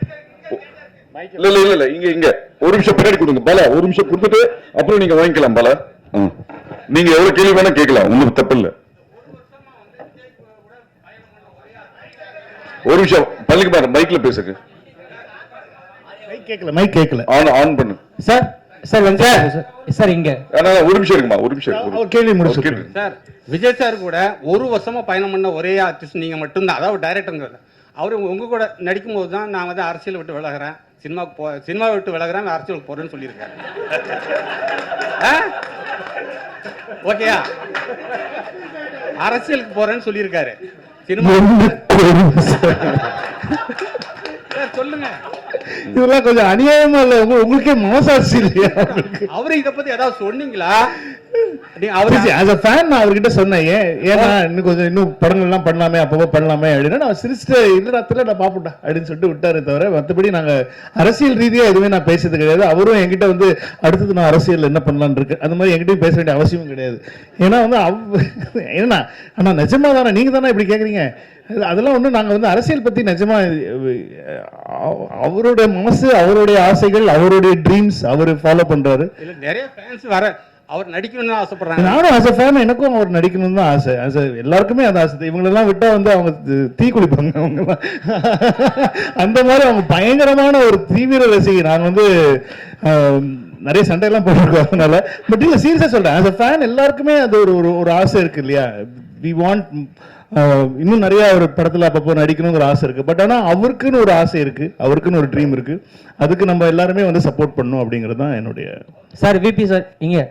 இல்ல இங்க ஒரு நிமிஷம் பின்னாடி கொடுங்க. பாலா ஒரு நிமிஷம் கொடுத்துட்டு அப்புறம் நீங்க வாங்கிக்கலாம். பாலா, நீங்க எவ்வளவு கேள்வி வேணா கேட்கலாம், ஒண்ணும் தப்பு இல்ல. ஒரு நிமிஷம் பள்ளிக்கு பாரு, மைக்ல பேசுங்க. மைக் கேட்கல, ஆன் பண்ணு சார். சார் இங்க ஒரு நிமிஷம் இருக்குமா, ஒரு நிமிஷம் கேள்வி முடிச்சு சார். விஜய் சார் கூட 1 வருஷமா பயணம் பண்ண ஒரே ஆர்டிஸ்ட் நீங்க மட்டும்தான், அதாவது டைரக்டருங்கிறது. அவர் உங்க கூட நடிக்கும் போது தான் நான் வந்து அரசியல் விட்டு விலகிறேன், சினிமா விட்டு விலகிறேன், அரசியலுக்கு போறேன்னு சொல்லியிருக்காரு. ஓகேயா? அரசியலுக்கு போறேன்னு சொல்லியிருக்காரு. சினிமா சொல்லுங்க. இதெல்லாம் கொஞ்சம் அநியாயமா இல்ல? உங்களுக்கே மனசாட்சி இல்லையா? அவரு இதை பத்தி ஏதாவது சொன்னீங்களா? அவர்கிட்ட சொன்னேன், ஏன்னா இன்னும் படங்கள்லாம் பண்ணலாமே, அப்பப்போ பண்ணலாமே அப்படின்னா நான் சிரிச்சுட்டு இல்லடா நான் பாப்பட்டா அப்படின்னு சொல்லிட்டு விட்டாரு. தவிர மற்றபடி நாங்க அரசியல் ரீதியா எதுவுமே நான் பேசுறது கிடையாது. அவரும் என்கிட்ட வந்து அடுத்தது நான் அரசியல் என்ன பண்ணலான்னு இருக்கு அந்த மாதிரி என்கிட்டயும் பேச வேண்டிய அவசியமும் கிடையாது. ஏன்னா வந்து ஏன்னா ஆனா நிஜமா தானே நீங்க தானே இப்படி கேக்குறீங்க? அதெல்லாம் ஒண்ணு நாங்க வந்து அரசியல் பத்தி நிஜமா அவருடைய மனசு, அவருடைய ஆசைகள், அவருடைய ட்ரீம்ஸ் அவர் ஃபாலோ பண்றாரு. நிறைய ஃபேன்ஸ் வர அவர் நடிக்கணும்னு ஆசைப்படுறாங்க. நானும் ஆசை ஃபேன், எனக்கும் அவர் நடிக்கணும்னு தான் ஆசை. எல்லாருக்குமே அந்த ஆசை. இவங்களெல்லாம் விட்டா வந்து அவங்க தீ குளிப்பாங்க. அவங்க அந்த மாதிரி அவங்க பயங்கரமான ஒரு தீவிர ரசிகை. நான் வந்து நிறைய சண்டையெல்லாம் போட்டிருக்கோம் அதனால. பட் இல்லை, சீரியஸாக சொல்றேன், ஆஸ் அ ஃபேன் எல்லாருக்குமே அது ஒரு ஆசை இருக்கு இல்லையா? வி வாண்ட் இன்னும் நிறைய ஒரு படத்தில் அப்பப்போ நடிக்கணுங்கிற ஆசை இருக்குது. பட் ஆனால் அவருக்குன்னு ஒரு ஆசை இருக்குது, அவருக்குன்னு ஒரு ட்ரீம் இருக்குது. அதுக்கு நம்ம எல்லாருமே வந்து சப்போர்ட் பண்ணணும் அப்படிங்கிறது தான் என்னுடைய. சார் விபி சார் இங்கே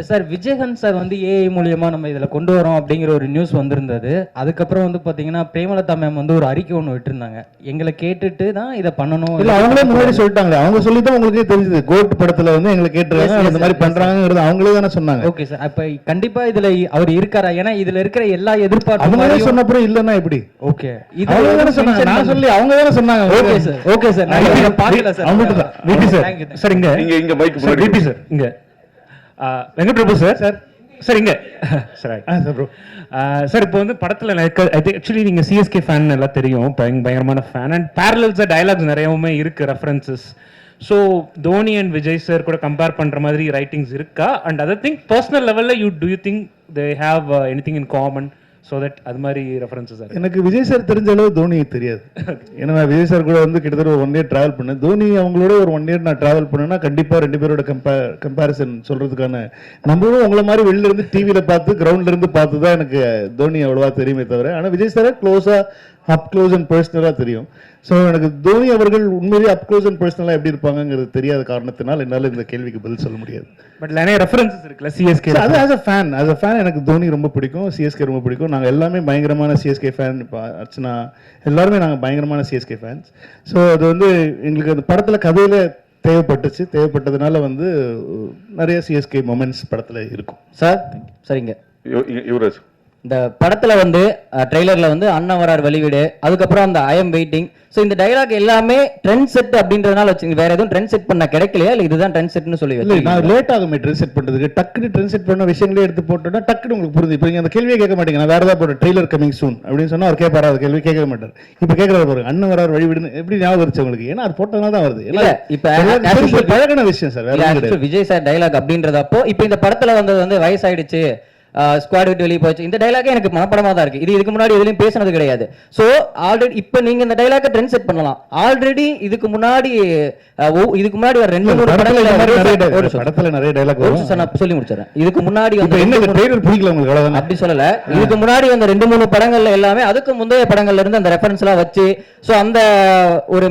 சார் விஜயகாந்த் சார் வந்து ஏஐ மூலியமாக நம்ம இதில் கொண்டு வரோம் அப்படிங்கிற ஒரு நியூஸ் வந்திருந்தது. அதுக்கப்புறம் வந்து பார்த்தீங்கன்னா பிரேமலதா மேம் வந்து ஒரு அறிக்கை ஒன்று விட்டுருந்தாங்க, எங்களை கேட்டுட்டு தான் இதை பண்ணணும். இல்லை, அவங்களே முன்னாடி சொல்லிட்டாங்க, அவங்க சொல்லி தான் உங்களுக்கே தெரிஞ்சது. கோட் படத்தில் வந்து எங்களை கேட்டுருக்காங்க, இந்த மாதிரி பண்ணுறாங்கிறது அவங்களே தானே சொன்னாங்க. ஓகே சார், அப்போ கண்டிப்பாக இதில் அவர் இருக்காரா? ஏன்னா இதில் இருக்கிற எல்லா எதிர்பார்ப்பு அவங்களே சொன்னப்பறம் இல்லைன்னா எப்படி? ஓகே, அவங்க தானே சொன்னாங்க, நான் சொல்லி அவங்க தானே சொன்னாங்க. ஓகே சார், ஓகே சார், நான் இதை பார்க்கல சார். அவங்கள்ட்ட தான் விபி சார். சார் இங்க இங்க மைக் விபி சார் இங்க வெங்கட் பிரபு சார் சார் இங்க சார் சார் ப்ரோ சார் இப்போ வந்து படத்தில் ஆக்சுவலி நீங்கள் சிஎஸ்கே ஃபேன் எல்லாம் தெரியும், பயங்கரமான ஃபேன். அண்ட் பேரலல்ஸாக டயலாக்ஸ் நிறையவுமே இருக்குது, references. So Dhoni and Vijay sir கூட கம்பேர் பண்ணுற மாதிரி ரைட்டிங்ஸ் இருக்கா? அண்ட் அதர் திங் பர்சனல் லெவலில் to you think they have anything in common? So that அது மாதிரி ரெஃபரன்சஸ் சார். எனக்கு விஜய் சார் தெரிஞ்ச அளவு தோனி தெரியாது. ஏன்னா நான் விஜய் சார் கூட வந்து கிட்டத்தட்ட ஒரு 1 year ட்ராவல் பண்ணேன். தோனி அவங்களோட ஒரு 1 year நான் ட்ராவல் பண்ணேன்னா கண்டிப்பாக 2 பேரோட கம்பேரிசன் சொல்கிறதுக்கான, நம்மளும் உங்களை மாதிரி வெளில இருந்து டிவியில் பார்த்து கிரவுண்ட்ல இருந்து பார்த்து தான் எனக்கு தோனி அவ்வளோவா தெரியுமே தவிர, ஆனால் விஜய் சாரை க்ளோஸாக அப் க்ளோஸ் அண்ட் பர்சனலாக தெரியும். ஸோ எனக்கு தோனி அவர்கள் உண்மையிலேயே அப் க்ளோஸ் அண்ட் பர்சனலாக எப்படி இருப்பாங்கிறது தெரியாத காரணத்தினால் என்னால் இந்த கேள்விக்கு பதில் சொல்ல முடியாது. பட் நிறைய ரெஃபரன்சஸ் இருக்குல்ல சிஎஸ்கே. அது ஆஸ் அ ஃபேன் எனக்கு தோனி ரொம்ப பிடிக்கும், சிஎஸ்கே ரொம்ப பிடிக்கும். நாங்கள் எல்லாமே பயங்கரமான சிஎஸ்கே ஃபேன். இப்போ அர்ச்சனா எல்லாருமே நாங்கள் பயங்கரமான சிஎஸ்கே ஃபேன்ஸ். ஸோ அது வந்து எங்களுக்கு அந்த படத்தில் கதையில் தேவைப்பட்டதுனால வந்து நிறைய சிஎஸ்கே மொமெண்ட்ஸ் படத்தில் இருக்கும். சார் சரிங்க, யுவராஜ் இந்த படத்துல வந்து ட்ரெய்லர்ல வந்து அண்ணன் வரார் வெளிவிடு, அதுக்கப்புறம் அந்த ஐ எம் வெயிட்டிங். ஸோ இந்த டைலாக் எல்லாமே ட்ரெண்ட் செட் அப்படின்றதுனால வச்சு வேற எதுவும் ட்ரெண்ட் செட் பண்ண கிடைக்கலையா, இல்லை இதுதான் ட்ரெண்ட் செட்னு சொல்லி இல்லை? நான் லேட் ஆகுமே ட்ரெண்ட் செட் பண்ணுறதுக்கு. டக்குனு ட்ரெண்ட் செட் பண்ண விஷயங்களே எடுத்து போட்டோன்னா டக்குனு உங்களுக்கு புரிஞ்சு. இப்போ நீங்கள் அந்த கேள்வியே கேட்க மாட்டீங்க. நான் வேற ஏதாவது போட்டு ட்ரெய்லர் கமிங் சூன் அப்படின்னு சொன்னால் அவர் கேட்பாரா? அது கேள்வி கேட்க மாட்டார். இப்போ கேட்கறது பாருங்க, அண்ணன் வரார் வழிவிடுன்னு எப்படி ஞாபகம் வருச்சு உங்களுக்கு? ஏன்னா அது போட்டதுனால தான் வருது. இல்லை இப்போ பழகின விஷயம் சார். விஜய் சார் டைலாக் அப்படின்றதப்போ இப்போ இந்த படத்துல வந்தது வந்து வயசாயிடுச்சு, ஸ்குவாட் விட்டு வெளியே போச்சு, இந்த டைலாக் எனக்கு மனப்படமா தான் இருக்கு. இது இதுக்கு முன்னாடி எதுலையும் பேசினது கிடையாது. ஸோ ஆல்ரெடி இப்போ நீங்க இந்த டைலாக்கை ட்ரெண்ட் செட் பண்ணலாம். ஆல்ரெடி இதுக்கு முன்னாடி ஒரு 2-3 படத்துல நிறைய டைலாக் நான் சொல்லி முடிச்சிடறேன். இதுக்கு முன்னாடி பிடிக்கல உங்களுக்கு அப்படி சொல்லல. இதுக்கு முன்னாடி அந்த 2-3 படங்கள்ல எல்லாமே அதுக்கு முந்தைய படங்கள்ல இருந்து அந்த ரெஃபரன்ஸ் எல்லாம் வச்சு ஸோ அந்த ஒரு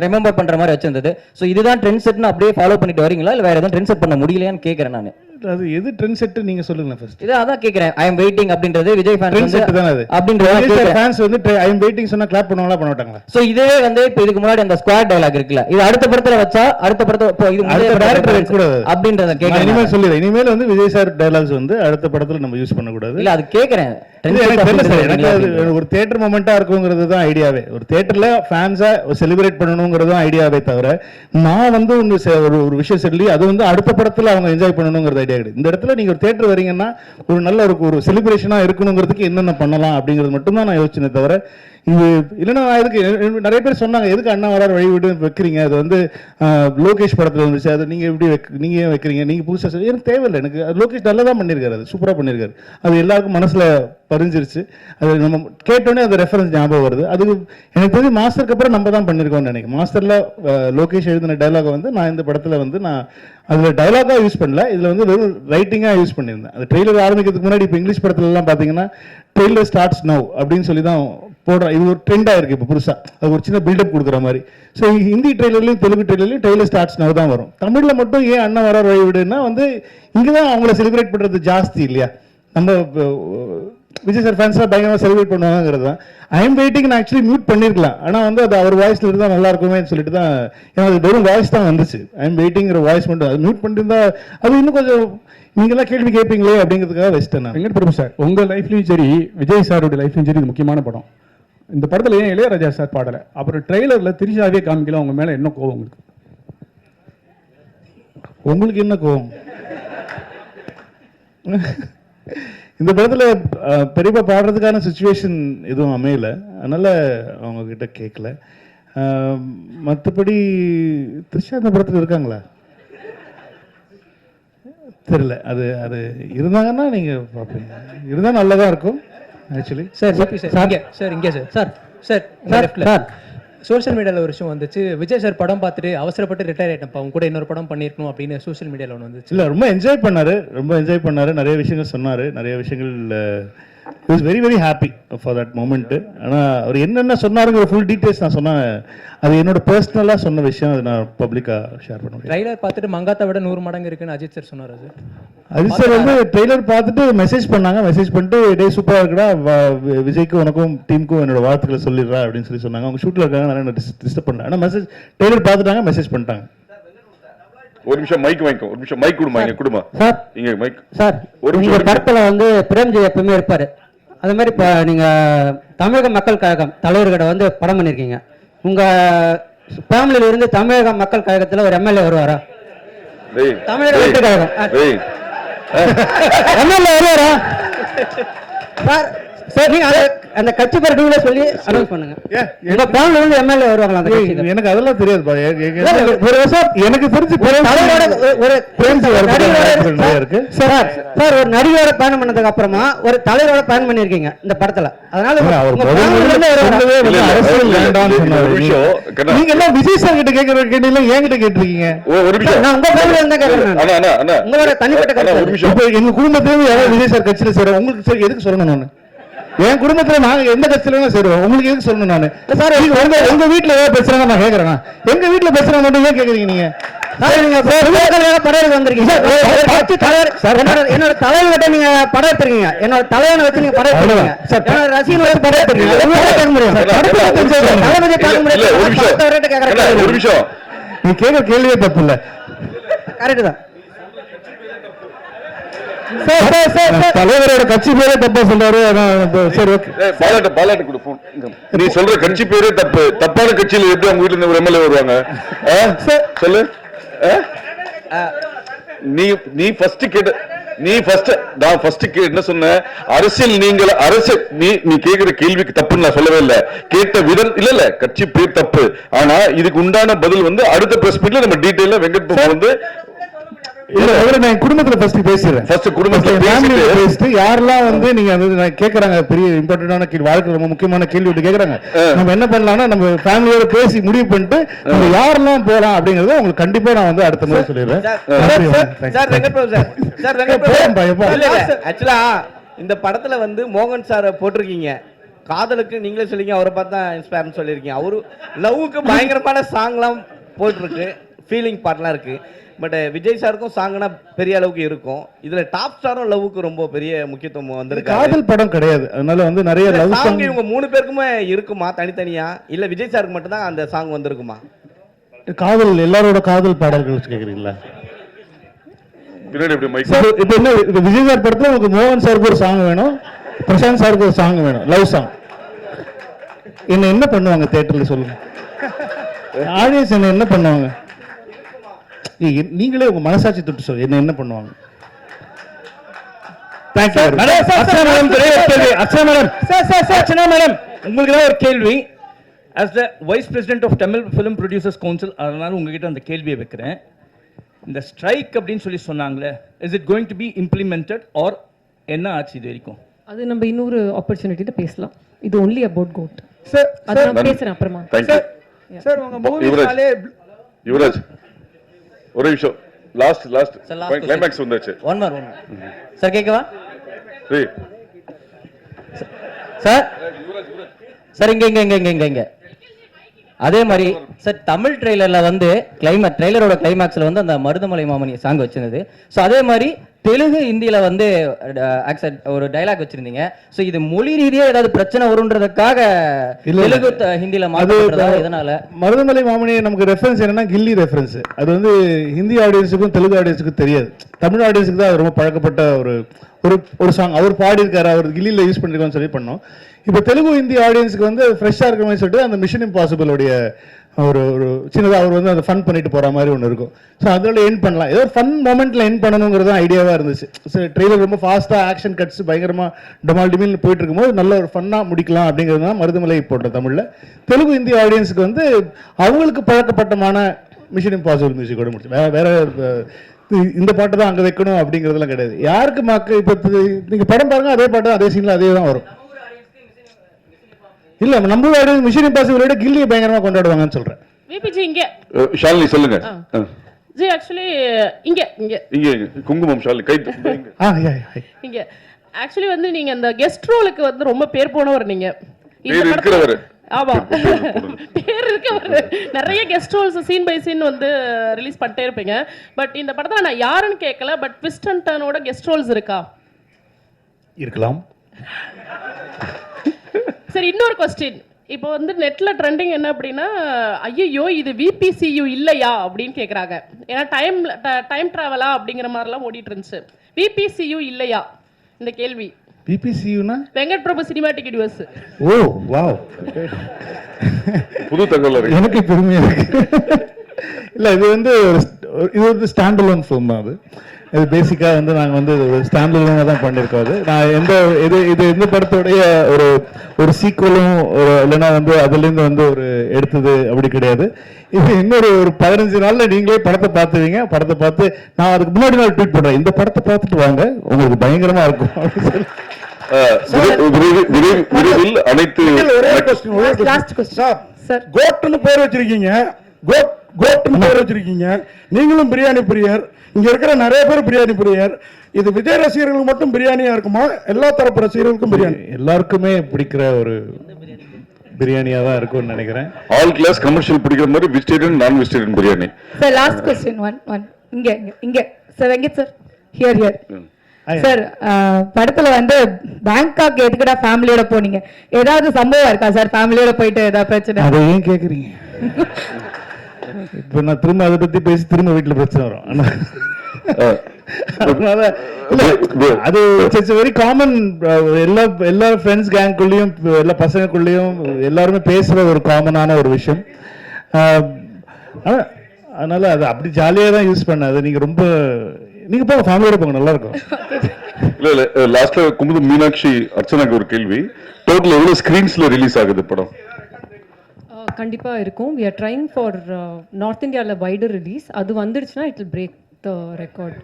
ரிமெம்பர் பண்ற மாதிரி வச்சிருந்தது. ஸோ இதுதான் ட்ரெண்ட் செட்னு அப்படியே ஃபாலோ பண்ணிட்டு வரீங்களா, இல்லை வேற எதுவும் ட்ரெண்ட் செட் பண்ண முடியலையான்னு கேட்கறேன் நான். அது எது ட்ரெண்ட் செட் நீங்க சொல்லுங்க ஃபர்ஸ்ட். இத அதான் கேக்குறேன். ஐ அம் வெயிட்டிங் அப்படின்றது விஜய் ஃபேன்ஸ் ட்ரெண்ட் செட் தான அது. அப்படின்றது ஃபேன்ஸ் வந்து ஐ அம் வெயிட்டிங் சொன்னா கிளாப் பண்ணுவாங்களா பண்ண மாட்டாங்களா? சோ இதே வந்து இப்போ இதுக்கு முன்னாடி அந்த ஸ்குவாட் டயலாக் இருக்குல, இது அடுத்த படத்துல வச்சா அடுத்த படத்துல இப்போ இது அடுத்த டைரக்டர் வைக்க கூடாது அப்படின்றத கேக்குறேன். இனிமேல் சொல்லிடுறேன், இனிமேல் வந்து விஜய் சார் டயலாக்ஸ் வந்து அடுத்த படத்துல நம்ம யூஸ் பண்ண கூடாது. இல்ல அது கேக்குறேன். எனக்கு ஒரு தியேட்டர் மொமெண்டா இருக்குங்கிறது தான் ஐடியாவே. ஒரு தியேட்டர்ல ஃபேன்ஸா செலிப்ரேட் பண்ணணுங்கிறது தான் ஐடியாவே தவிர, நான் வந்து ஒரு விஷயம் சொல்லி அது வந்து அடுத்த படத்துல அவங்க என்ஜாய் பண்ணணுங்கிறது ஐடியா கிடையாது. இந்த இடத்துல நீங்க ஒரு தியேட்டர் வரீங்கன்னா ஒரு நல்ல ஒரு செலிப்ரேஷனா இருக்கணுங்கிறதுக்கு என்னென்ன பண்ணலாம் அப்படிங்கிறது மட்டும் தான் நான் யோசிச்சேனே தவிர, இது இல்லைன்னா இதுக்கு நிறைய பேர் சொன்னாங்க எதுக்கு அண்ணா வரார் வழி விட்டு வைக்கிறீங்க, அது வந்து லோகேஷ் படத்தில் வந்துச்சு, அது நீங்கள் எப்படி நீங்கள் ஏன் வைக்கிறீங்க, நீங்கள் புதுசாக எனக்கு தேவையில்லை. எனக்கு லோகேஷ் நல்லா தான் பண்ணியிருக்காரு, அது சூப்பராக பண்ணியிருக்காரு. அது எல்லாருக்கும் மனசில் பதிஞ்சிருச்சு. அது நம்ம கேட்டோன்னே அந்த ரெஃபரன்ஸ் ஞாபகம் வருது. அது எனக்கு தெரிஞ்சு மாஸ்டருக்கு அப்புறம் நம்ம தான் பண்ணியிருக்கோம்னு நினைக்கிறேன். மாஸ்டரில் லோகேஷ் எழுதின டைலாகை வந்து நான் இந்த படத்தில் வந்து நான் அதில் டைலாகாக யூஸ் பண்ணல, இதில் வந்து வெறும் ரைட்டிங்காக யூஸ் பண்ணியிருந்தேன். அது ட்ரெய்லர் ஆரம்பிக்கிறதுக்கு முன்னாடி இப்போ இங்கிலீஷ் படத்துலலாம் பார்த்தீங்கன்னா ட்ரெய்லர் ஸ்டார்ட்ஸ் நவ் அப்படின்னு சொல்லி தான் போடுறேன். இது ஒரு ட்ரெண்டாக இருக்குது இப்போ புதுசாக. அது ஒரு சின்ன பில்டப் கொடுக்குற மாதிரி. ஸோ ஹிந்தி ட்ரெய்லர்லையும் தெலுங்கு ட்ரெய்லர்லையும் ட்ரெய்லர் ஸ்டார்ட்ஸ் நவ் தான் வரும். தமிழில் மட்டும் ஏன் அண்ணன் வரார் வழி விடுன்னா வந்து இங்கே தான் அவங்கள செலிப்ரேட் பண்ணுறது ஜாஸ்தி இல்லையா? நம்ம விஜய் சார் ஃபேன்ஸாக பயங்கரமாக செலிப்ரேட் பண்ணுவாங்கிறது தான். ஐ எம் வெயிட்டிங் நான் ஆக்சுவலி மியூட் பண்ணியிருக்கலாம், ஆனால் வந்து அது அவர் வாய்ஸில் இருந்தால் நல்லா இருக்குமே சொல்லிட்டு தான். ஏன்னா அது வெறும் வாய்ஸ் தான் வந்துச்சு. ஐ எம் வெயிட்டிங்கிற வாய்ஸ் மட்டும் அது மியூட் பண்ணியிருந்தா அது இன்னும் கொஞ்சம் நீங்களாம் கேள்வி கேட்பீங்களே அப்படிங்கிறதுக்காக வச்சிட்டேன் நான். வெங்கட் பிரபு சார், உங்கள் லைஃப்லையும் சரி விஜய் சாரோட லைஃப்லையும் சரி இது முக்கியமான படம். இந்த படத்தில் ஏன் இளையராஜா சார் பாடலை, அப்புறம் ட்ரெய்லரில் திரிஷாவே காமிக்கல, அவங்க மேலே என்ன கோவம் உங்களுக்கு? உங்களுக்கு என்ன கோவம்? இந்த படத்தில் பெரியப்பா பாடுறதுக்கான சுச்சுவேஷன் எதுவும் அமையல, அதனால் அவங்கக்கிட்ட கேட்கல. மற்றபடி த்ரிஷா இந்த படத்தில் இருக்காங்களா தெரியல. அது அது இருந்தாங்கன்னா நீங்கள் பார்ப்பீங்க. இருந்தால் நல்லதாக இருக்கும் ஆக்சுவலி. சார் சார் இங்கே சார் சோஷியல் மீடியாவில் ஒரு விஷயம் வந்துச்சு, விஜய் சார் படம் பார்த்துட்டு அவசரப்பட்டு ரிட்டையர் ஆகிட்டப்பா, அவங்க கூட இன்னொரு படம் பண்ணியிருக்கணும் அப்படின்னு சோஷியல் மீடியாவில் ஒன்று வந்துச்சு. இல்லை, ரொம்ப என்ஜாய் பண்ணார், நிறைய விஷயங்கள் சொன்னார், நிறைய விஷயங்கள் was very very happy for that moment. ஆனால் அவர் என்னென்ன சொன்னாருங்கிற ஃபுல் டீட்டெயில்ஸ் நான் சொன்னேன். அது என்னோட பர்சனலாக சொன்ன விஷயம், அதை நான் பப்ளிக்காக ஷேர் பண்ண முடியும். ட்ரைலர் பார்த்துட்டு மங்காத்தை விட 100 மடங்கு இருக்குன்னு அஜித் சார் சொன்னார். அது அஜித் சார் வந்து ட்ரெய்லர் பார்த்துட்டு மெசேஜ் பண்ணாங்க. மெசேஜ் பண்ணிட்டு டே சூப்பராக இருக்குடா, விஜய்க்கும் உனக்கும் டீமுக்கும் என்னோட வாழ்த்துக்களை சொல்லிடுறா அப்படின்னு சொன்னாங்க. அவங்க ஷூட்டில் இருக்காங்க, நான் டிஸ்டர்ப் பண்ணல. ஆனால் மெசேஜ் ட்ரெய்லர் பார்த்துட்டாங்க, மெசேஜ் பண்ணிட்டாங்க. ஒரு நிமிஷம் மைக் வாங்கிக்கோ, ஒரு நிமிஷம் மைக் கொடுமா, இங்க கொடுமா சார். இங்க மைக் சார், ஒரு உங்க நிமிஷம். படத்துல வந்து பிரேம்ஜி எப்பவுமே இருப்பாரு. அது மாதிரி இப்போ நீங்க தமிழக மக்கள் கழகம் தலைவர்கிட்ட வந்து படம் பண்ணிருக்கீங்க. உங்க ஃபேமிலியில இருந்து தமிழக மக்கள் கழகத்துல ஒரு எம்எல்ஏ வருவாரா? டேய் தமிழக வெற்றி கழகம் டேய் எம்எல்ஏ வருவாரா சார்? சார் நீங்க அந்த கட்சி பேர் நீங்களே சொல்லி அனௌன்ஸ் பண்ணுங்க. உங்க ஃபேமிலில இருந்து எம்எல்ஏ வருவாங்களா அந்த கட்சிக்கு? எனக்கு அதெல்லாம் தெரியாதுப்பா. ஒரு வருஷம் எனக்கு தெரிஞ்சு தலைவரோட ஒரு இருக்கு சார். சார் ஒரு நடிகரோட பயணம் பண்ணதுக்கு அப்புறமா ஒரு தலைவரோட பயணம் பண்ணிருக்கீங்க இந்த படத்துல. அதனால அரசியல் வேண்டாம்னு சொன்னாரு. நீங்க எல்லாம் விஜய் சார் கிட்ட கேட்கற கேட்டீங்க, என்கிட்ட கேட்டிருக்கீங்க. ஒரு நிமிஷம். நான் உங்க ஃபேமிலில இருந்தா கேக்குறேன். அண்ணா உங்களோட தனிப்பட்ட ஒரு கருத்து. நிமிஷம். இப்போ எங்க குடும்பத்திலேயே யாராவது விஜய் சார் கட்சியில சேர உங்களுக்கு சார் எதுக்கு சொல்லணும்? நான் என் குடும்பத்துல நாங்க எந்த கட்சியில சேருவோம், உங்களுக்கு எதுக்கு சொல்லணும்? நானு சார் உங்க வீட்டுல ஏதாவது பேசுறாங்க நான் கேக்குறேன். எங்க வீட்டுல பேசுறாங்க மட்டும் ஏன் கேக்குறீங்க நீங்க? படம் வந்திருக்கீங்க. என்னோட தலைவர்கிட்ட நீங்க படம் எடுத்துருக்கீங்க. என்னோட தலைவனை வச்சு நீங்க படம் எடுத்துருக்கீங்க. என்னோட ரசிகன் வச்சு படம் எடுத்துருக்கீங்க. கேட்க முடியும் தளபதி பார்க்க முடியும். ஒரு நிமிஷம். நீ கேட்க கேள்வியே தப்பு இல்ல. கரெக்ட் தான். தலைவரோட கட்சி பேரே தப்பா சொல்றாரு. சரி ஓகே, பாலாட்டு கொடு போன். நீ சொல்ற கட்சி பேரே தப்பு. தப்பான கட்சியில எப்படி அவங்க வீட்டுல இருந்து ஒரு எம்எல்ஏ வருவாங்க? சொல்லு. நீ ஃபர்ஸ்ட் கேட்ட நான் ஃபர்ஸ்ட் என்ன சொன்னேன்? அரசியல் நீங்கள் அரசியல் நீ கேட்கிற கேள்விக்கு தப்புன்னு நான் சொல்லவே இல்லை. கேட்ட விதம் இல்ல கட்சி பேர் தப்பு. ஆனா இதுக்கு உண்டான பதில் வந்து அடுத்த பிரஸ் மீட்ல நம்ம டீடைலா வெங்கட் பாபு வந்து நான் குடும்பத்துல ஃபர்ஸ்ட் பேசுறேன். ஃபர்ஸ்ட் குடும்பத்துல பேசிட்டு யாரெல்லாம் வந்து நீங்க வந்து கேக்குறாங்க பெரிய இம்பார்ட்டன்டான கேள்வி, வாழ்க்கை ரொம்ப முக்கியமான கேள்வி விட்டு கேக்குறாங்க. நம்ம என்ன பண்ணலாம்னா நம்ம ஃபேமிலியோட பேசி முடிவு பண்ணிட்டு நம்ம யாரெல்லாம் போலாம் அப்படிங்கறத உங்களுக்கு கண்டிப்பா நான் வந்து அடுத்த முறை சொல்லிடுறேன். ஆக்சுவலா இந்த படத்துல வந்து மோகன் சார் போட்டிருக்கீங்க. காதலுக்கு நீங்களே சொல்லிங்க, அவரை பார்த்தா இன்ஸ்பயர்னு சொல்லியிருக்கீங்க. அவரு லவ்வுக்கு பயங்கரமான சாங்லாம் போட்டிருக்கு, ஃபீலிங் பார்ட்லாம் இருக்கு. பட் விஜய் சாருக்கும் சாங்னா பெரிய அளவுக்கு இருக்கும். இதுல டாப் ஸ்டாரும் லவ்வுக்கு ரொம்ப பெரிய முக்கியத்துவம் வந்திருக்கு. காதல் படம் கிடையாது, அதனால வந்து நிறைய லவ் சாங் இவங்க 3 பேருக்குமே இருக்குமா தனித்தனியா, இல்ல விஜய் சாருக்கு மட்டும் தான் அந்த சாங் வந்திருக்குமா? காதல் எல்லாரோட காதல் பாடல்கள் கேக்குறீங்களா? இப்போ என்ன விஜய் சார் படத்துல உங்களுக்கு மோகன் சாருக்கு ஒரு சாங் வேணும், பிரசாந்த் சாருக்கு ஒரு சாங் வேணும், லவ் சாங். என்ன பண்ணுவாங்க தியேட்டர்ல சொல்லுங்க? ஆடியன்ஸ் என்ன பண்ணுவாங்க? நீங்களே உங்க மனசாட்சி தொட்டு சொல்லு, என்ன பண்ணுவாங்க? உங்களுக்கு ஒரு கேள்வி. as the vice president of Tamil film producers council, அதனால உங்ககிட்ட அந்த கேள்வியை வைக்கிறேன். இந்த ஸ்ட்ரைக் அப்படின்னு சொல்லி சொன்னாங்களே, is it going to be implemented or என்ன ஆச்சு இது வரைக்கும்? அது நம்ம இன்னொரு ஆப்பர்ச்சுனிட்டில பேசலாம். இது only about goat. சார் அது நான் பேசுறேன் அப்புறமா. சார் உங்க மூவிஸ்னாலே யுவராஜ் ஒரு நிமிஷம். லாஸ்ட் கிளைமாக்ஸ் வந்தாச்சு. ஒன் மோர் சார் கேக்கவா? சார் சார் இங்க அதே மாதிரி சார் தமிழ் ட்ரெய்லர்ல வந்து ட்ரெய்லரோட கிளைமாக்ஸ்ல வந்து அந்த மருதமலை மாமணி சாங் வச்சிருந்தது. ஸோ அதே மாதிரி தெலுங்கு ஹிந்தியில வந்து ஒரு டைலாக் வச்சிருந்தீங்க. ஸோ இது மொழி ரீதியா ஏதாவது பிரச்சனை வரும்ன்றதுக்காக தெலுங்கு ஹிந்தியில மாற்றப்படுறதா? இதனால மருதமலை மாமணி நமக்கு ரெஃபரன்ஸ் என்னன்னா கில்லி ரெஃபரன்ஸ். அது வந்து ஹிந்தி ஆடியன்ஸுக்கும் தெலுங்கு ஆடியன்ஸுக்கும் தெரியாது. தமிழ் ஆடியன்ஸுக்கு தான் ரொம்ப பழக்கப்பட்ட ஒரு சாங். அவர் பாடியிருக்காரு, அவர் கில்லியில் யூஸ் பண்ணிருக்கான்னு சொல்லி பண்ணோம். இப்போ தெலுங்கு ஹிந்தி ஆடியன்ஸுக்கு வந்து ஃப்ரெஷ்ஷாக இருக்கிற மாதிரி சொல்லிட்டு அந்த மிஷன் இம்பாசிபிளுடைய ஒரு சின்னதாக அவர் வந்து அதை ஃபன் பண்ணிட்டு போகிற மாதிரி ஒன்று இருக்கும். ஸோ அதில் என் பண்ணலாம், ஏதோ ஒரு ஃபன் மொமெண்ட்டில் என் பண்ணணுங்கிறது தான் ஐடியாவாக இருந்துச்சு. ஸோ ட்ரெய்லர் ரொம்ப ஃபாஸ்ட்டாக ஆக்ஷன் கட்ஸ் பயங்கரமாக டிமில்னு போயிட்டு இருக்கும்போது நல்ல ஒரு ஃபன்னாக முடிக்கலாம் அப்படிங்கிறது தான் மருதமலை போட்ட தமிழில். தெலுங்கு ஹிந்தி ஆடியன்ஸுக்கு வந்து அவங்களுக்கு பழக்கப்பட்டமான மிஷன் இம்பாசிபிள் மியூசிக்கோட முடிச்சு வேற இந்த பாட்டு தான் அங்கே வைக்கணும் அப்படிங்கிறதுலாம் கிடையாது. யாருக்கு இப்போ நீங்கள் படம் பாருங்க, அதே பாட்டு அதே சீனில் அதே தான் வரும். இல்ல நம்ம மிஷன் இம்பாசிபிளோட கில்லியை பயங்கரமா கொண்டாடுவாங்கன்னு சொல்றேன். விபிஜி இங்க ஷாலினி சொல்லுங்க. ஜி ஆக்சுவலி இங்க குங்குமம் ஷாலினி கை இங்க ஆக்சுவலி வந்து நீங்க அந்த கெஸ்ட் ரோலுக்கு வந்து ரொம்ப பேர் போனவர் நீங்க. பேர் இருக்கிறவர். ஆமா, பேர் இருக்கவர். நிறைய guest roles scene by scene வந்து ரிலீஸ் பண்ணிட்டே இருப்பீங்க. பட் இந்த படத்துல நான் யாருன்னு கேட்கல, பட் ட்விஸ்ட் அண்ட் டர்னோட கெஸ்ட் ரோல்ஸ் இருக்கா? இருக்கலாம். சரி, இன்னொரு கொஸ்டின். இப்போ வந்து நெட்ல ட்ரெண்டிங் என்ன அப்படின்னா, ஐயோ இது விபிசியு இல்லையா அப்படின்னு கேட்குறாங்க. ஏன்னா டைம் ட்ராவலா அப்படிங்கிற மாதிரிலாம் ஓடிட்டு இருந்துச்சு. விபிசியு இல்லையா இந்த கேள்வி? பிபிசியூனா வெங்கட் பிரபு சினிமாட்டிக் யூனிவர்ஸ். ஓ வாவ், புது தகவல் எனக்கு பெருமையா இருக்கு. இல்லை, இது வந்து இது வந்து ஸ்டாண்ட் அலோன் ஃபிலிம் தான். அது இது பேசிக்காக வந்து நாங்கள் வந்து ஸ்டாண்ட் அலோனாக தான் பண்ணியிருக்கோம். அது நான் எந்த படத்தோடைய ஒரு சீக்குவலும் இல்லைன்னா வந்து அதுலேருந்து வந்து ஒரு எடுத்தது அப்படி கிடையாது. இது இன்னொரு 15 நாளில் நீங்களே படத்தை பார்த்துவீங்க. படத்தை பார்த்து நான் அதுக்கு முன்னாடி நாள் ட்வீட் பண்ணுறேன், இந்த படத்தை பார்த்துட்டு வாங்க, உங்களுக்கு பயங்கரமாக இருக்கும் அப்படின்னு சொல்லி. விரைவில் அனைத்து கோட்னு பேர் வச்சிருக்கீங்க, கோட்னு பேர் வச்சிருக்கீங்க. நீங்களும் பிரியாணி பிரியர், இங்க இருக்கிற நிறைய பேர் பிரியாணி பிரியர். இது விஜய் ரசிகர்களுக்கு மட்டும் பிரியாணியா இருக்குமா, எல்லா தரப்பு ரசிகர்களுக்கும் பிரியாணி? எல்லாருக்குமே பிடிக்கிற ஒரு பிரியாணியா தான் இருக்கும்னு நினைக்கிறேன். ஆல் கிளாஸ் கமர்ஷியல் பிடிக்கிற மாதிரி vegetarian non vegetarian biryani. Sir last question one இங்க sir Venkat sir here sir, படத்துல வந்து பேங்காக் எதுக்குடா ஃபேமிலியோட போனீங்க? ஏதாவது சம்பவம் இருக்கா சார்? ஃபேமிலியோட போயிட்டு ஏதாவது பிரச்சனை? அதை ஏன் கேக்குறீங்க? இப்போ நான் திரும்ப அதை பத்தி பேசி திரும்ப வீட்டுல பிரச்சனை வரும். அதனால அது இட்ஸ் வெரி காமன். எல்லா ஃப்ரெண்ட்ஸ் கேங்குள்ளேயும் எல்லா பசங்களுக்குள்ளேயும் எல்லாருமே பேசுற ஒரு காமனான ஒரு விஷயம். அதனால அது அப்படி ஜாலியாக தான் யூஸ் பண்ணாது. நீங்க போங்க, ஃபேமிலியோட போங்க, நல்லா இருக்கும். இல்ல லாஸ்ட்ல குமுது மீனாட்சி அர்ச்சனாக்கு ஒரு கேள்வி, டோட்டல் எவ்வளவு ஸ்கிரீன்ஸ்ல ரிலீஸ் ஆகுது படம்? கண்டிப்பா இருக்கும். we are trying for north இந்தியால வைடர் ரிலீஸ். அது வந்துருச்சுன்னா it will break the record.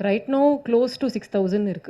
right now close to 6000 இருக்கு.